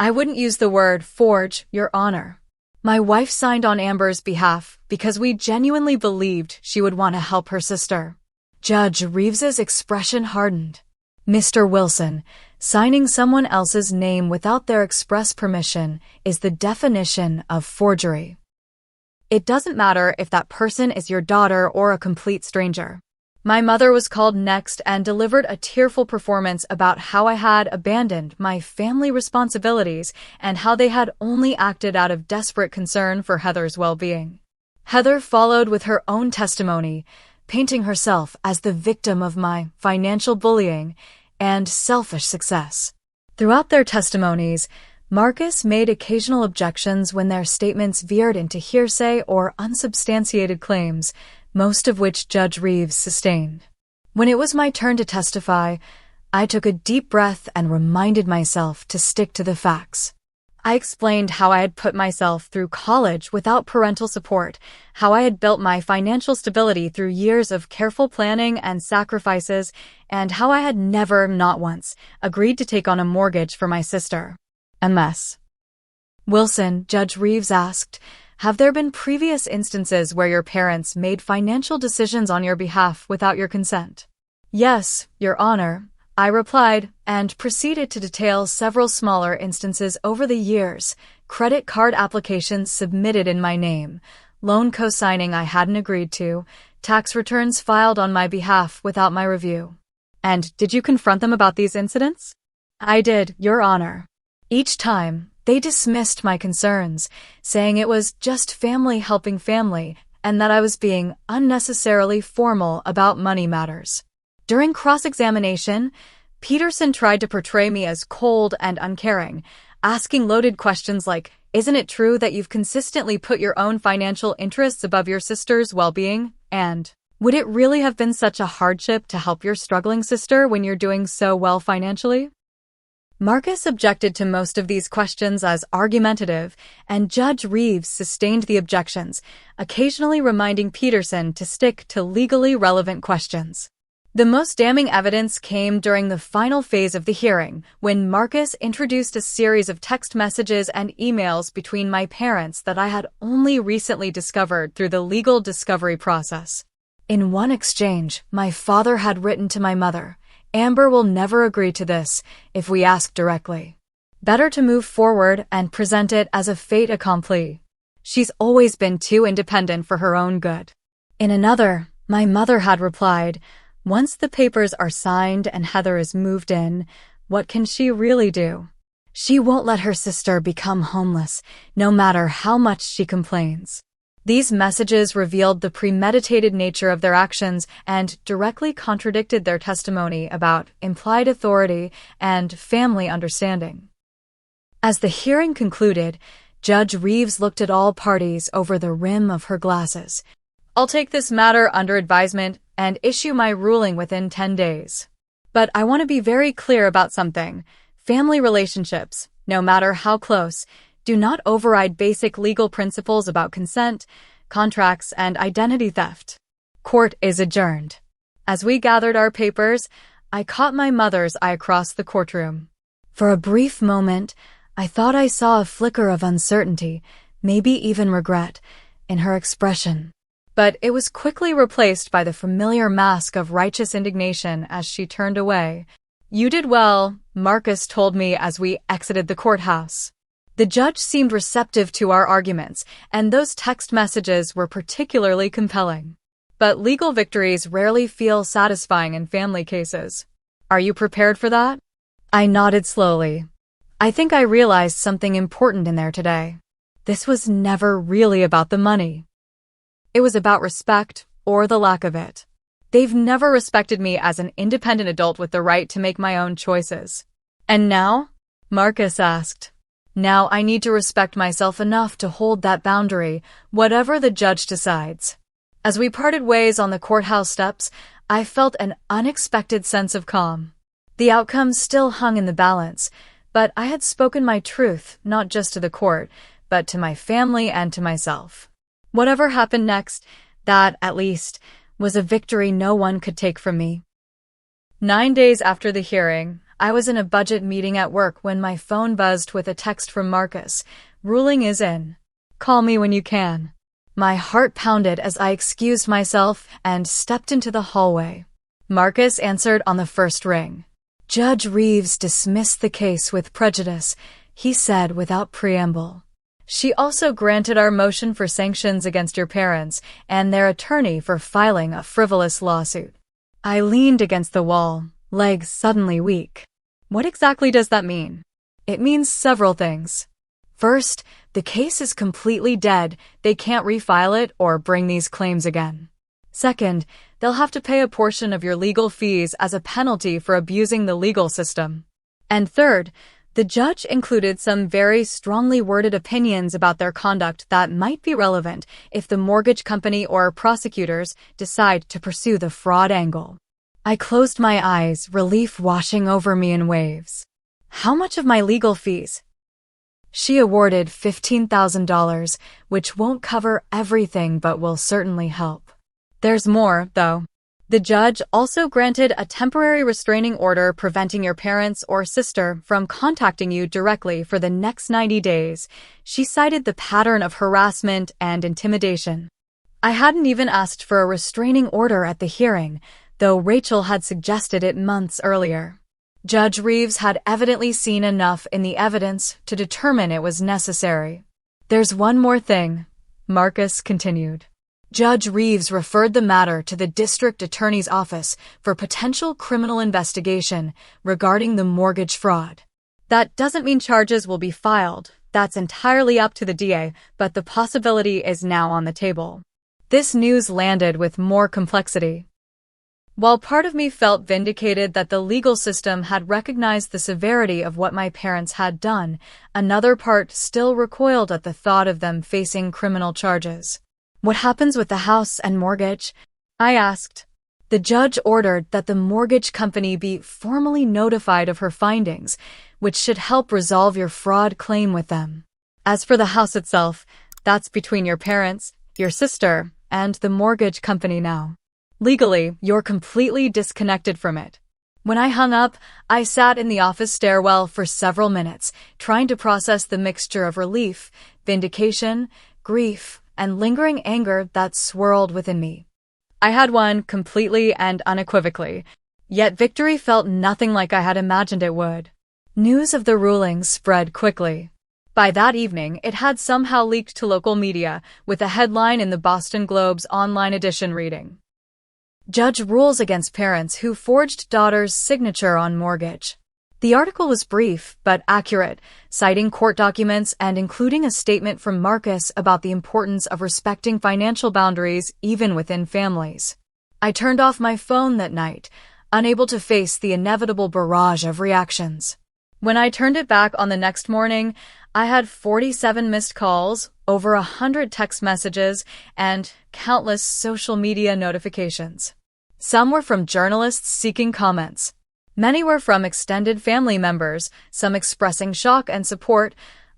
I wouldn't use the word forge, Your Honor. My wife signed on Amber's behalf because we genuinely believed she would want to help her sister. Judge Reeves's expression hardened. Mr. Wilson, signing someone else's name without their express permission is the definition of forgery. It doesn't matter if that person is your daughter or a complete stranger. My mother was called next and delivered a tearful performance about how I had abandoned my family responsibilities and how they had only acted out of desperate concern for Heather's well-being. Heather followed with her own testimony, painting herself as the victim of my financial bullying and selfish success. Throughout their testimonies, Marcus made occasional objections when their statements veered into hearsay or unsubstantiated claims, most of which Judge Reeves sustained. When it was my turn to testify, I took a deep breath and reminded myself to stick to the facts. I explained how I had put myself through college without parental support, how I had built my financial stability through years of careful planning and sacrifices, and how I had never, not once, agreed to take on a mortgage for my sister. MS Wilson, Judge Reeves asked, have there been previous instances where your parents made financial decisions on your behalf without your consent? Yes, Your Honor, I replied, and proceeded to detail several smaller instances over the years, credit card applications submitted in my name, loan co-signing I hadn't agreed to, tax returns filed on my behalf without my review. And did you confront them about these incidents? I did, Your Honor. Each time, they dismissed my concerns, saying it was just family helping family and that I was being unnecessarily formal about money matters. During cross-examination, Peterson tried to portray me as cold and uncaring, asking loaded questions like, "Isn't it true that you've consistently put your own financial interests above your sister's well-being?" And, "Would it really have been such a hardship to help your struggling sister when you're doing so well financially?" Marcus objected to most of these questions as argumentative, and Judge Reeves sustained the objections, occasionally reminding Peterson to stick to legally relevant questions. The most damning evidence came during the final phase of the hearing, when Marcus introduced a series of text messages and emails between my parents that I had only recently discovered through the legal discovery process. In one exchange, my father had written to my mother, "Amber will never agree to this if we ask directly. Better to move forward and present it as a fait accompli. She's always been too independent for her own good." In another, my mother had replied, "Once the papers are signed and Heather is moved in, what can she really do? She won't let her sister become homeless, no matter how much she complains." These messages revealed the premeditated nature of their actions and directly contradicted their testimony about implied authority and family understanding. As the hearing concluded, Judge Reeves looked at all parties over the rim of her glasses. "I'll take this matter under advisement and issue my ruling within 10 days. But I want to be very clear about something. Family relationships, no matter how close, do not override basic legal principles about consent, contracts, and identity theft." Court is adjourned. As we gathered our papers, I caught my mother's eye across the courtroom. For a brief moment, I thought I saw a flicker of uncertainty, maybe even regret, in her expression. But it was quickly replaced by the familiar mask of righteous indignation as she turned away. "You did well," Marcus told me as we exited the courthouse. The judge seemed receptive to our arguments, and those text messages were particularly compelling. But legal victories rarely feel satisfying in family cases. "Are you prepared for that?" I nodded slowly. "I think I realized something important in there today. This was never really about the money. It was about respect, or the lack of it. They've never respected me as an independent adult with the right to make my own choices." "And now?" Marcus asked. "Now I need to respect myself enough to hold that boundary, whatever the judge decides." As we parted ways on the courthouse steps, I felt an unexpected sense of calm. The outcome still hung in the balance, but I had spoken my truth, not just to the court, but to my family and to myself. Whatever happened next, that, at least, was a victory no one could take from me. 9 days after the hearing, I was in a budget meeting at work when my phone buzzed with a text from Marcus. "Ruling is in. Call me when you can." My heart pounded as I excused myself and stepped into the hallway. Marcus answered on the first ring. "Judge Reeves dismissed the case with prejudice," he said without preamble. "She also granted our motion for sanctions against your parents and their attorney for filing a frivolous lawsuit." I leaned against the wall, legs suddenly weak. What exactly does that mean? It means several things. First, the case is completely dead. They can't refile it or bring these claims again. Second, they'll have to pay a portion of your legal fees as a penalty for abusing the legal system. And third, the judge included some very strongly worded opinions about their conduct that might be relevant if the mortgage company or prosecutors decide to pursue the fraud angle. I closed my eyes, relief washing over me in waves. "How much of my legal fees?" She awarded $15,000, which won't cover everything but will certainly help. There's more, though. The judge also granted a temporary restraining order preventing your parents or sister from contacting you directly for the next 90 days. She cited the pattern of harassment and intimidation. I hadn't even asked for a restraining order at the hearing, though Rachel had suggested it months earlier. Judge Reeves had evidently seen enough in the evidence to determine it was necessary. "There's one more thing," Marcus continued. Judge Reeves referred the matter to the district attorney's office for potential criminal investigation regarding the mortgage fraud. That doesn't mean charges will be filed. That's entirely up to the DA, but the possibility is now on the table. This news landed with more complexity. While part of me felt vindicated that the legal system had recognized the severity of what my parents had done, another part still recoiled at the thought of them facing criminal charges. "What happens with the house and mortgage?" I asked. The judge ordered that the mortgage company be formally notified of her findings, which should help resolve your fraud claim with them. As for the house itself, that's between your parents, your sister, and the mortgage company now. Legally, you're completely disconnected from it. When I hung up, I sat in the office stairwell for several minutes, trying to process the mixture of relief, vindication, grief, and lingering anger that swirled within me. I had won completely and unequivocally, yet victory felt nothing like I had imagined it would. News of the ruling spread quickly. By that evening, it had somehow leaked to local media, with a headline in the Boston Globe's online edition reading, "Judge rules against parents who forged daughter's signature on mortgage." The article was brief but accurate, citing court documents and including a statement from Marcus about the importance of respecting financial boundaries even within families. I turned off my phone that night, unable to face the inevitable barrage of reactions. When I turned it back on the next morning, I had 47 missed calls, over 100 text messages, and countless social media notifications. Some were from journalists seeking comments. Many were from extended family members, some expressing shock and support,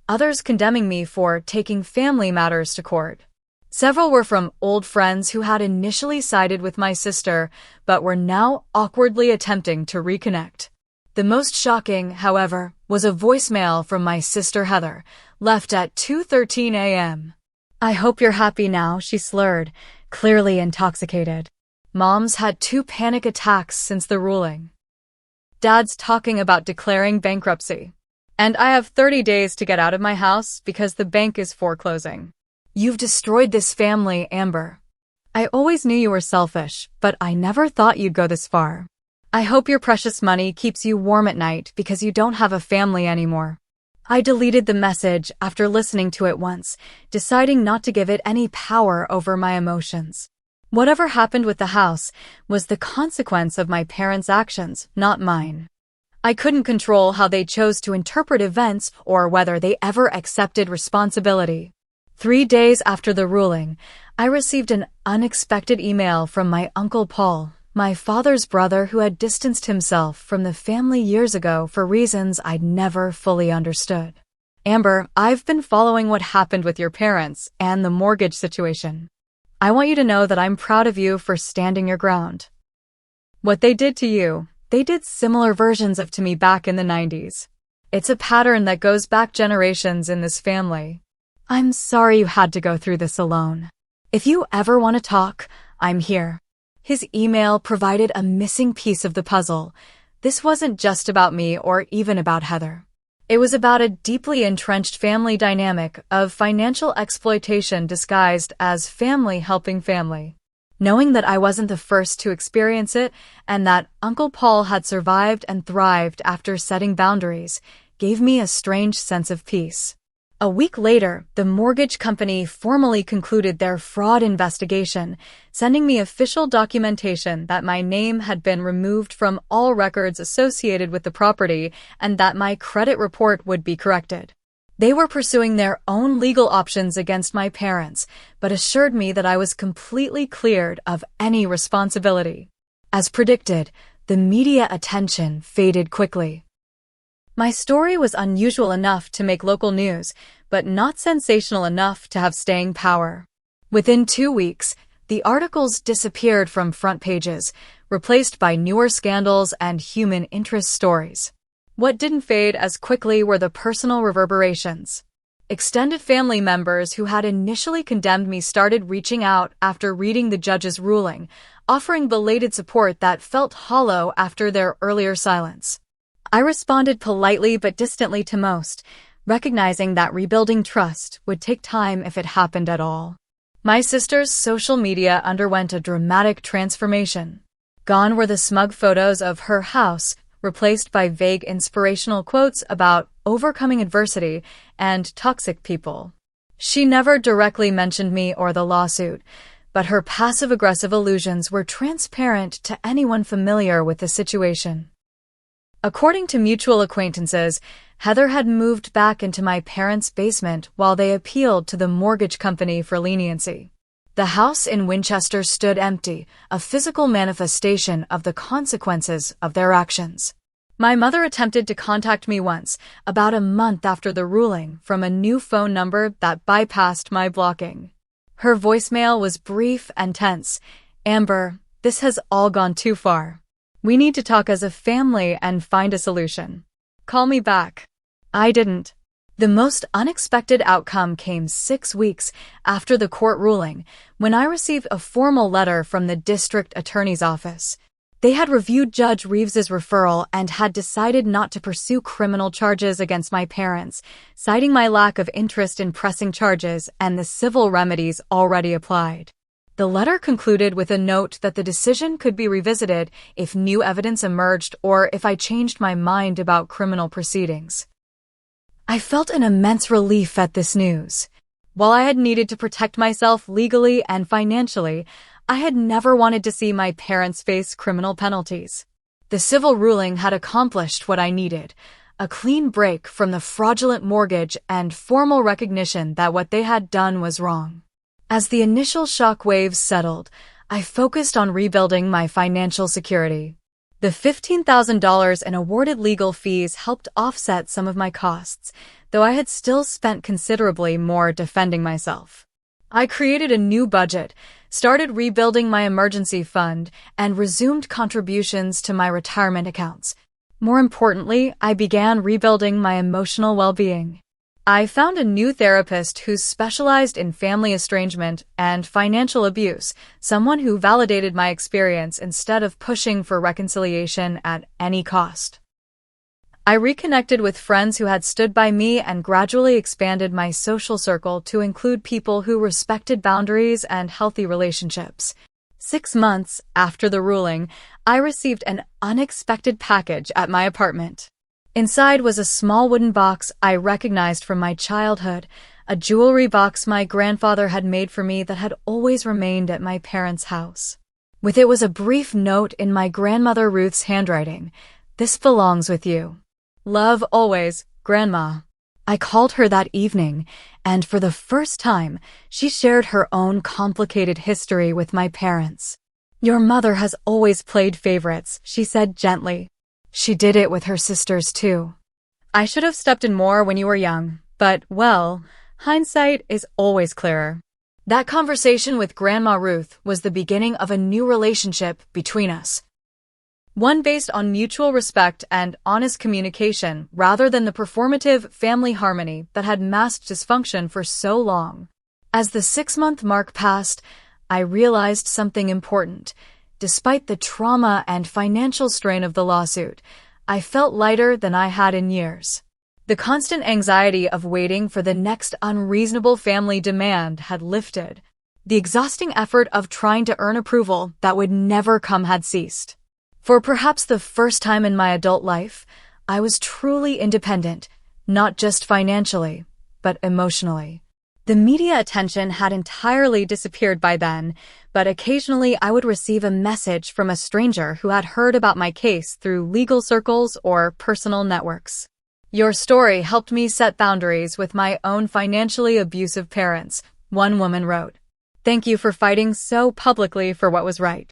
others condemning me for taking family matters to court. Several were from old friends who had initially sided with my sister, but were now awkwardly attempting to reconnect. The most shocking, however, was a voicemail from my sister Heather, left at 2:13 a.m. "I hope you're happy now," she slurred, clearly intoxicated. "Mom's had 2 panic attacks since the ruling. Dad's talking about declaring bankruptcy. And I have 30 days to get out of my house because the bank is foreclosing. You've destroyed this family, Amber. I always knew you were selfish, but I never thought you'd go this far. I hope your precious money keeps you warm at night because you don't have a family anymore." I deleted the message after listening to it once, deciding not to give it any power over my emotions. Whatever happened with the house was the consequence of my parents' actions, not mine. I couldn't control how they chose to interpret events or whether they ever accepted responsibility. 3 days after the ruling, I received an unexpected email from my Uncle Paul, my father's brother who had distanced himself from the family years ago for reasons I'd never fully understood. "Amber, I've been following what happened with your parents and the mortgage situation. I want you to know that I'm proud of you for standing your ground. What they did to you, they did similar versions of to me back in the 90s. It's a pattern that goes back generations in this family. I'm sorry you had to go through this alone. If you ever want to talk, I'm here." His email provided a missing piece of the puzzle. This wasn't just about me or even about Heather. It was about a deeply entrenched family dynamic of financial exploitation disguised as family helping family. Knowing that I wasn't the first to experience it and that Uncle Paul had survived and thrived after setting boundaries gave me a strange sense of peace. A week later, the mortgage company formally concluded their fraud investigation, sending me official documentation that my name had been removed from all records associated with the property and that my credit report would be corrected. They were pursuing their own legal options against my parents, but assured me that I was completely cleared of any responsibility. As predicted, the media attention faded quickly. My story was unusual enough to make local news, but not sensational enough to have staying power. Within 2 weeks, the articles disappeared from front pages, replaced by newer scandals and human interest stories. What didn't fade as quickly were the personal reverberations. Extended family members who had initially condemned me started reaching out after reading the judge's ruling, offering belated support that felt hollow after their earlier silence. I responded politely but distantly to most, recognizing that rebuilding trust would take time if it happened at all. My sister's social media underwent a dramatic transformation. Gone were the smug photos of her house, replaced by vague inspirational quotes about overcoming adversity and toxic people. She never directly mentioned me or the lawsuit, but her passive-aggressive allusions were transparent to anyone familiar with the situation. According to mutual acquaintances, Heather had moved back into my parents' basement while they appealed to the mortgage company for leniency. The house in Winchester stood empty, a physical manifestation of the consequences of their actions. My mother attempted to contact me once, about a month after the ruling, from a new phone number that bypassed my blocking. Her voicemail was brief and tense. "Amber, this has all gone too far. We need to talk as a family and find a solution. Call me back." I didn't. The most unexpected outcome came 6 weeks after the court ruling, when I received a formal letter from the district attorney's office. They had reviewed Judge Reeves's referral and had decided not to pursue criminal charges against my parents, citing my lack of interest in pressing charges and the civil remedies already applied. The letter concluded with a note that the decision could be revisited if new evidence emerged or if I changed my mind about criminal proceedings. I felt an immense relief at this news. While I had needed to protect myself legally and financially, I had never wanted to see my parents face criminal penalties. The civil ruling had accomplished what I needed, a clean break from the fraudulent mortgage and formal recognition that what they had done was wrong. As the initial shock waves settled, I focused on rebuilding my financial security. The $15,000 in awarded legal fees helped offset some of my costs, though I had still spent considerably more defending myself. I created a new budget, started rebuilding my emergency fund, and resumed contributions to my retirement accounts. More importantly, I began rebuilding my emotional well-being. I found a new therapist who specialized in family estrangement and financial abuse, someone who validated my experience instead of pushing for reconciliation at any cost. I reconnected with friends who had stood by me and gradually expanded my social circle to include people who respected boundaries and healthy relationships. 6 months after the ruling, I received an unexpected package at my apartment. Inside was a small wooden box I recognized from my childhood, a jewelry box my grandfather had made for me that had always remained at my parents' house. With it was a brief note in my grandmother Ruth's handwriting. "This belongs with you. Love always, Grandma." I called her that evening, and for the first time, she shared her own complicated history with my parents. "Your mother has always played favorites," she said gently. "She did it with her sisters, too. I should have stepped in more when you were young, but, well, hindsight is always clearer." That conversation with Grandma Ruth was the beginning of a new relationship between us. One based on mutual respect and honest communication rather than the performative family harmony that had masked dysfunction for so long. As the 6-month mark passed, I realized something important. Despite the trauma and financial strain of the lawsuit, I felt lighter than I had in years. The constant anxiety of waiting for the next unreasonable family demand had lifted. The exhausting effort of trying to earn approval that would never come had ceased. For perhaps the first time in my adult life, I was truly independent, not just financially, but emotionally. The media attention had entirely disappeared by then, but occasionally I would receive a message from a stranger who had heard about my case through legal circles or personal networks. "Your story helped me set boundaries with my own financially abusive parents," one woman wrote. "Thank you for fighting so publicly for what was right."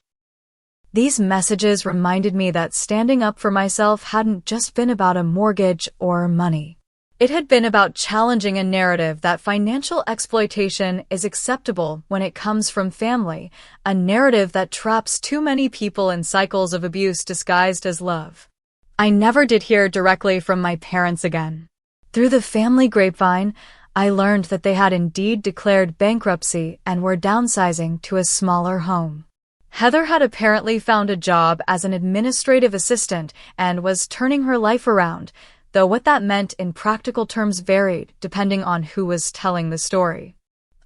These messages reminded me that standing up for myself hadn't just been about a mortgage or money. It had been about challenging a narrative that financial exploitation is acceptable when it comes from family, a narrative that traps too many people in cycles of abuse disguised as love. I never did hear directly from my parents again. Through the family grapevine, I learned that they had indeed declared bankruptcy and were downsizing to a smaller home. Heather had apparently found a job as an administrative assistant and was turning her life around, though what that meant in practical terms varied depending on who was telling the story.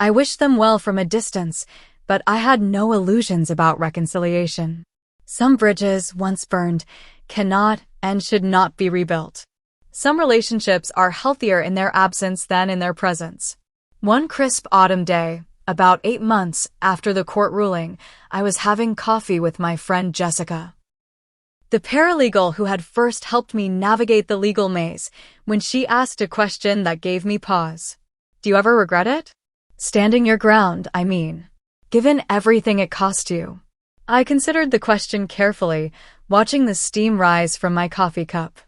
I wished them well from a distance, but I had no illusions about reconciliation. Some bridges, once burned, cannot and should not be rebuilt. Some relationships are healthier in their absence than in their presence. One crisp autumn day, About 8 months after the court ruling, I was having coffee with my friend Jessica, the paralegal who had first helped me navigate the legal maze, when she asked a question that gave me pause. Do you ever regret it? Standing your ground, I mean. Given everything it cost you. I considered the question carefully, watching the steam rise from my coffee cup.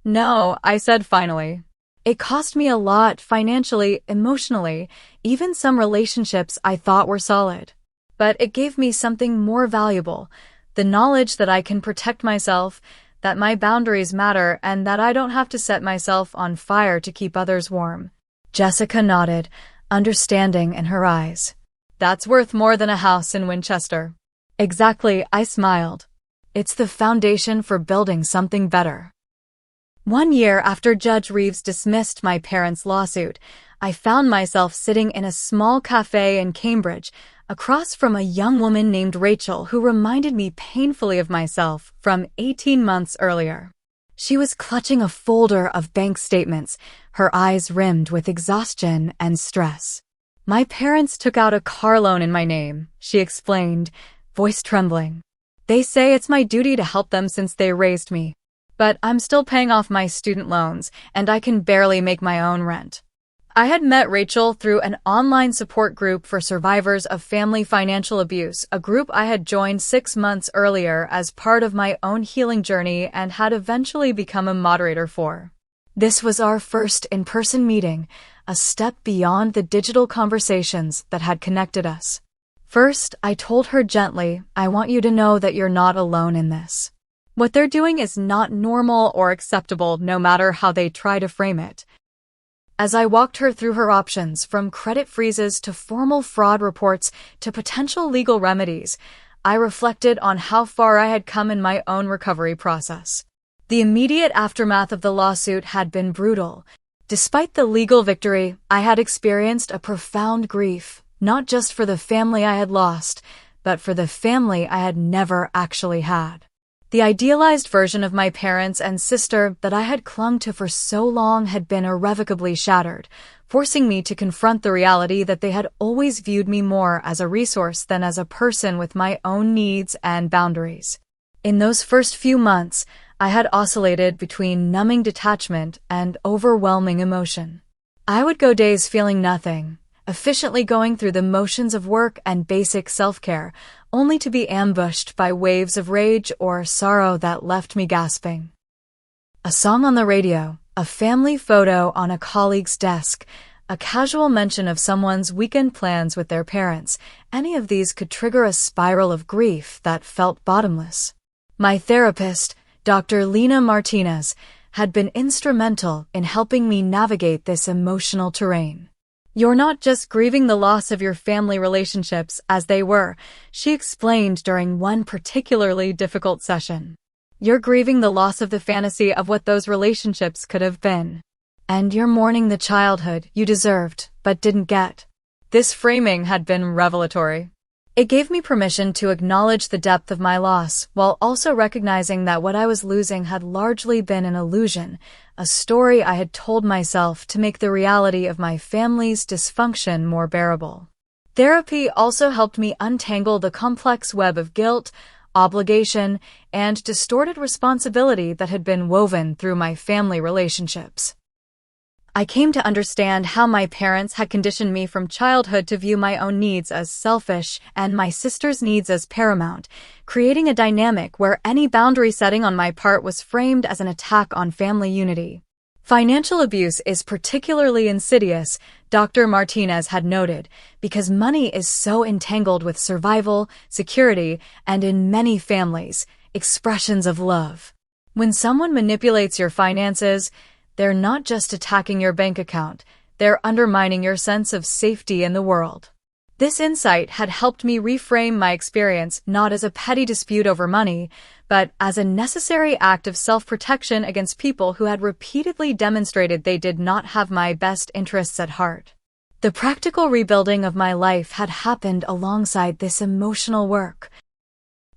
No, I said finally. It cost me a lot financially, emotionally, even some relationships I thought were solid. But it gave me something more valuable, the knowledge that I can protect myself, that my boundaries matter, and that I don't have to set myself on fire to keep others warm. Jessica nodded, understanding in her eyes. That's worth more than a house in Winchester. Exactly, I smiled. It's the foundation for building something better. 1 year after Judge Reeves dismissed my parents' lawsuit, I found myself sitting in a small cafe in Cambridge, across from a young woman named Rachel who reminded me painfully of myself from 18 months earlier. She was clutching a folder of bank statements, her eyes rimmed with exhaustion and stress. My parents took out a car loan in my name, she explained, voice trembling. They say it's my duty to help them since they raised me. But I'm still paying off my student loans, and I can barely make my own rent. I had met Rachel through an online support group for survivors of family financial abuse, a group I had joined 6 months earlier as part of my own healing journey and had eventually become a moderator for. This was our first in-person meeting, a step beyond the digital conversations that had connected us. First, I told her gently, I want you to know that you're not alone in this. What they're doing is not normal or acceptable, no matter how they try to frame it. As I walked her through her options, from credit freezes to formal fraud reports to potential legal remedies, I reflected on how far I had come in my own recovery process. The immediate aftermath of the lawsuit had been brutal. Despite the legal victory, I had experienced a profound grief, not just for the family I had lost, but for the family I had never actually had. The idealized version of my parents and sister that I had clung to for so long had been irrevocably shattered, forcing me to confront the reality that they had always viewed me more as a resource than as a person with my own needs and boundaries. In those first few months, I had oscillated between numbing detachment and overwhelming emotion. I would go days feeling nothing, efficiently going through the motions of work and basic self-care, only to be ambushed by waves of rage or sorrow that left me gasping. A song on the radio, a family photo on a colleague's desk, a casual mention of someone's weekend plans with their parents, any of these could trigger a spiral of grief that felt bottomless. My therapist, Dr. Lena Martinez, had been instrumental in helping me navigate this emotional terrain. You're not just grieving the loss of your family relationships as they were, she explained during one particularly difficult session. You're grieving the loss of the fantasy of what those relationships could have been. And you're mourning the childhood you deserved but didn't get. This framing had been revelatory. It gave me permission to acknowledge the depth of my loss, while also recognizing that what I was losing had largely been an illusion, a story I had told myself to make the reality of my family's dysfunction more bearable. Therapy also helped me untangle the complex web of guilt, obligation, and distorted responsibility that had been woven through my family relationships. I came to understand how my parents had conditioned me from childhood to view my own needs as selfish and my sister's needs as paramount, creating a dynamic where any boundary setting on my part was framed as an attack on family unity. Financial abuse is particularly insidious, Dr. Martinez had noted, because money is so entangled with survival, security, and in many families, expressions of love. When someone manipulates your finances, they're not just attacking your bank account, they're undermining your sense of safety in the world. This insight had helped me reframe my experience not as a petty dispute over money, but as a necessary act of self-protection against people who had repeatedly demonstrated they did not have my best interests at heart. The practical rebuilding of my life had happened alongside this emotional work.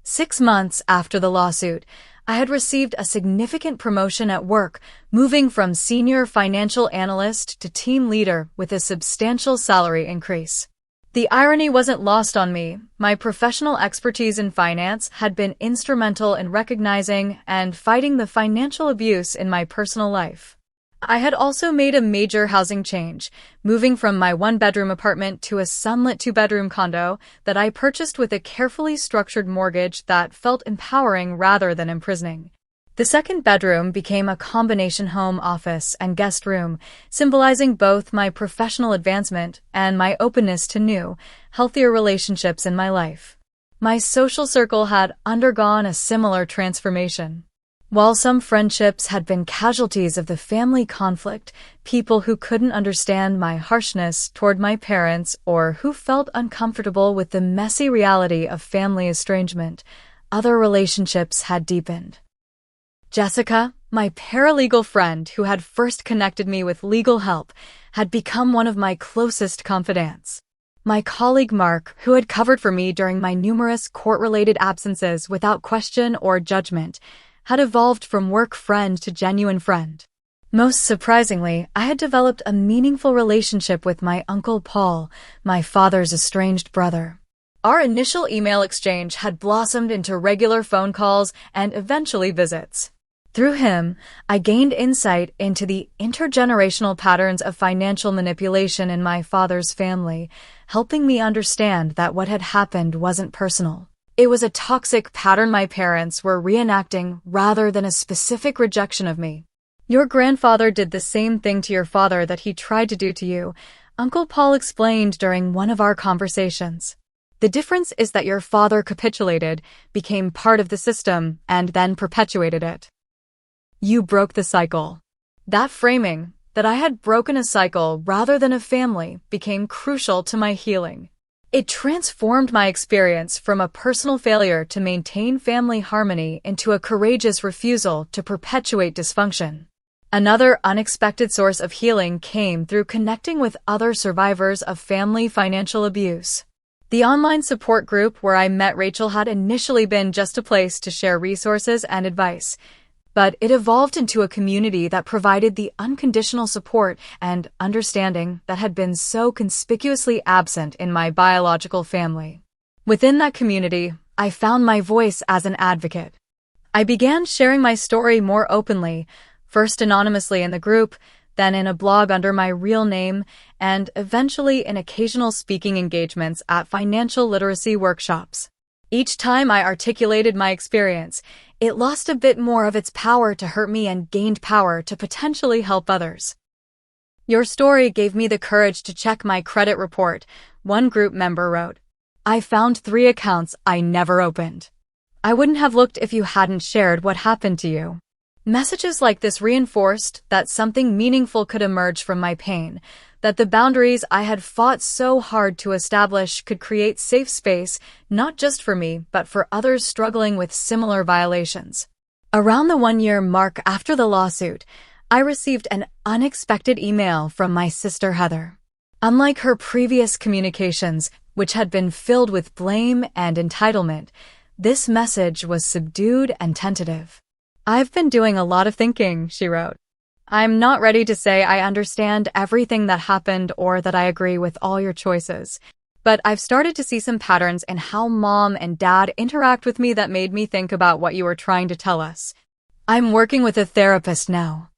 6 months after the lawsuit, I had received a significant promotion at work, moving from senior financial analyst to team leader with a substantial salary increase. The irony wasn't lost on me. My professional expertise in finance had been instrumental in recognizing and fighting the financial abuse in my personal life. I had also made a major housing change, moving from my one-bedroom apartment to a sunlit two-bedroom condo that I purchased with a carefully structured mortgage that felt empowering rather than imprisoning. The second bedroom became a combination home, office, and guest room, symbolizing both my professional advancement and my openness to new, healthier relationships in my life. My social circle had undergone a similar transformation. While some friendships had been casualties of the family conflict, people who couldn't understand my harshness toward my parents or who felt uncomfortable with the messy reality of family estrangement, other relationships had deepened. Jessica, my paralegal friend who had first connected me with legal help, had become one of my closest confidants. My colleague Mark, who had covered for me during my numerous court-related absences without question or judgment, had evolved from work friend to genuine friend. Most surprisingly, I had developed a meaningful relationship with my Uncle Paul, my father's estranged brother. Our initial email exchange had blossomed into regular phone calls and eventually visits. Through him, I gained insight into the intergenerational patterns of financial manipulation in my father's family, helping me understand that what had happened wasn't personal. It was a toxic pattern my parents were reenacting rather than a specific rejection of me. Your grandfather did the same thing to your father that he tried to do to you, Uncle Paul explained during one of our conversations. The difference is that your father capitulated, became part of the system, and then perpetuated it. You broke the cycle. That framing, that I had broken a cycle rather than a family, became crucial to my healing. It transformed my experience from a personal failure to maintain family harmony into a courageous refusal to perpetuate dysfunction. Another unexpected source of healing came through connecting with other survivors of family financial abuse. The online support group where I met Rachel had initially been just a place to share resources and advice, but it evolved into a community that provided the unconditional support and understanding that had been so conspicuously absent in my biological family. Within that community, I found my voice as an advocate. I began sharing my story more openly, first anonymously in the group, then in a blog under my real name, and eventually in occasional speaking engagements at financial literacy workshops. Each time I articulated my experience, it lost a bit more of its power to hurt me and gained power to potentially help others. Your story gave me the courage to check my credit report, one group member wrote. I found 3 accounts I never opened. I wouldn't have looked if you hadn't shared what happened to you. Messages like this reinforced that something meaningful could emerge from my pain, that the boundaries I had fought so hard to establish could create safe space, not just for me, but for others struggling with similar violations. Around the 1-year mark after the lawsuit, I received an unexpected email from my sister Heather. Unlike her previous communications, which had been filled with blame and entitlement, this message was subdued and tentative. I've been doing a lot of thinking, she wrote. I'm not ready to say I understand everything that happened or that I agree with all your choices, but I've started to see some patterns in how Mom and Dad interact with me that made me think about what you were trying to tell us. I'm working with a therapist now.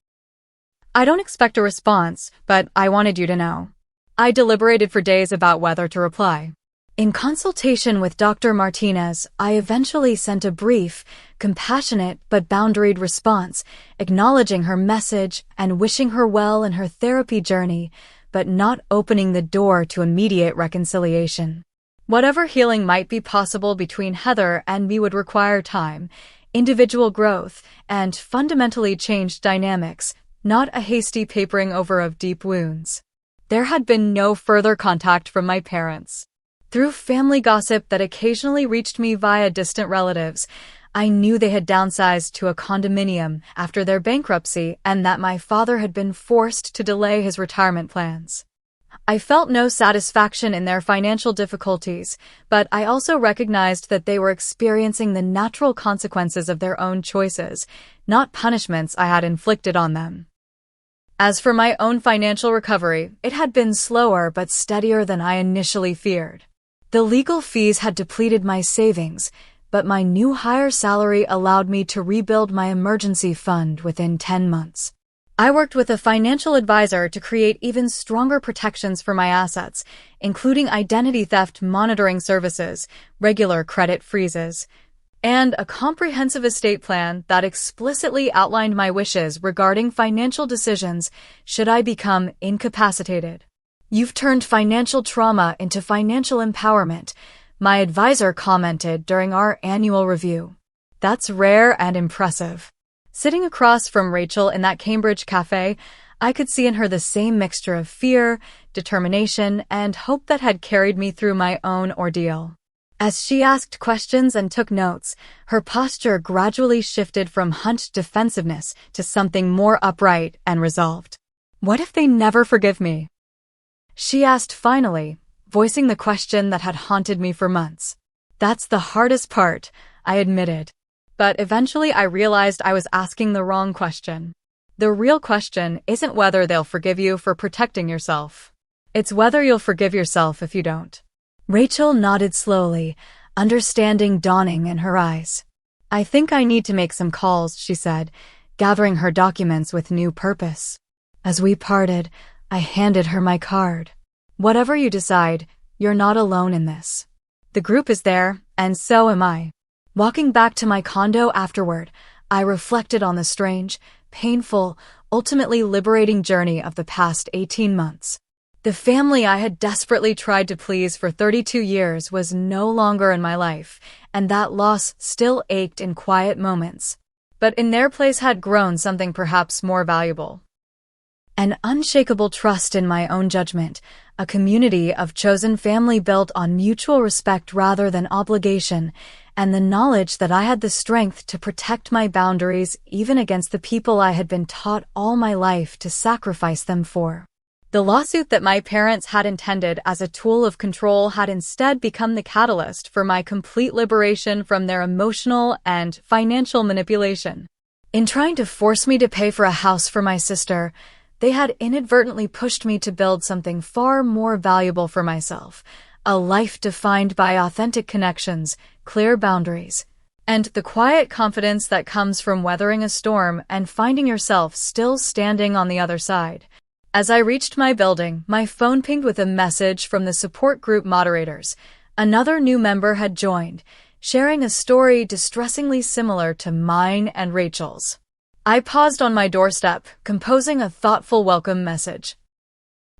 I don't expect a response, but I wanted you to know. I deliberated for days about whether to reply. In consultation with Dr. Martinez, I eventually sent a brief, compassionate but boundaried response, acknowledging her message and wishing her well in her therapy journey, but not opening the door to immediate reconciliation. Whatever healing might be possible between Heather and me would require time, individual growth, and fundamentally changed dynamics, not a hasty papering over of deep wounds. There had been no further contact from my parents. Through family gossip that occasionally reached me via distant relatives, I knew they had downsized to a condominium after their bankruptcy and that my father had been forced to delay his retirement plans. I felt no satisfaction in their financial difficulties, but I also recognized that they were experiencing the natural consequences of their own choices, not punishments I had inflicted on them. As for my own financial recovery, it had been slower but steadier than I initially feared. The legal fees had depleted my savings, but my new higher salary allowed me to rebuild my emergency fund within 10 months. I worked with a financial advisor to create even stronger protections for my assets, including identity theft monitoring services, regular credit freezes, and a comprehensive estate plan that explicitly outlined my wishes regarding financial decisions should I become incapacitated. "You've turned financial trauma into financial empowerment," my advisor commented during our annual review. "That's rare and impressive." Sitting across from Rachel in that Cambridge cafe, I could see in her the same mixture of fear, determination, and hope that had carried me through my own ordeal. As she asked questions and took notes, her posture gradually shifted from hunched defensiveness to something more upright and resolved. "What if they never forgive me?" she asked finally, voicing the question that had haunted me for months. "That's the hardest part," I admitted. But eventually I realized I was asking the wrong question. The real question isn't whether they'll forgive you for protecting yourself. It's whether you'll forgive yourself if you don't. Rachel nodded slowly, understanding dawning in her eyes. "I think I need to make some calls," she said, gathering her documents with new purpose. As we parted, I handed her my card. "Whatever you decide, you're not alone in this. The group is there, and so am I." Walking back to my condo afterward, I reflected on the strange, painful, ultimately liberating journey of the past 18 months. The family I had desperately tried to please for 32 years was no longer in my life, and that loss still ached in quiet moments. But in their place had grown something perhaps more valuable. An unshakable trust in my own judgment, a community of chosen family built on mutual respect rather than obligation, and the knowledge that I had the strength to protect my boundaries even against the people I had been taught all my life to sacrifice them for. The lawsuit that my parents had intended as a tool of control had instead become the catalyst for my complete liberation from their emotional and financial manipulation. In trying to force me to pay for a house for my sister, they had inadvertently pushed me to build something far more valuable for myself, a life defined by authentic connections, clear boundaries, and the quiet confidence that comes from weathering a storm and finding yourself still standing on the other side. As I reached my building, my phone pinged with a message from the support group moderators. Another new member had joined, sharing a story distressingly similar to mine and Rachel's. I paused on my doorstep, composing a thoughtful welcome message.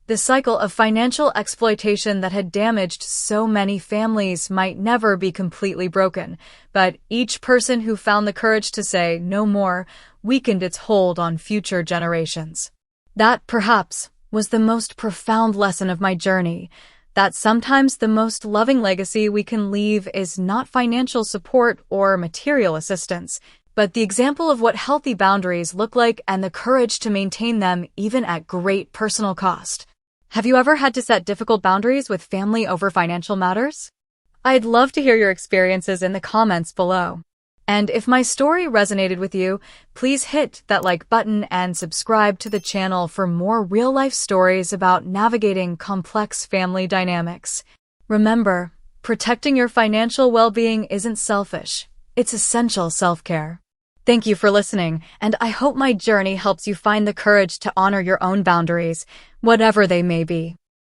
The cycle of financial exploitation that had damaged so many families might never be completely broken, but each person who found the courage to say no more weakened its hold on future generations. That, perhaps, was the most profound lesson of my journey, that sometimes the most loving legacy we can leave is not financial support or material assistance, but the example of what healthy boundaries look like and the courage to maintain them even at great personal cost. Have you ever had to set difficult boundaries with family over financial matters? I'd love to hear your experiences in the comments below. And if my story resonated with you, please hit that like button and subscribe to the channel for more real-life stories about navigating complex family dynamics. Remember, protecting your financial well-being isn't selfish. It's essential self-care. Thank you for listening, and I hope my journey helps you find the courage to honor your own boundaries, whatever they may be.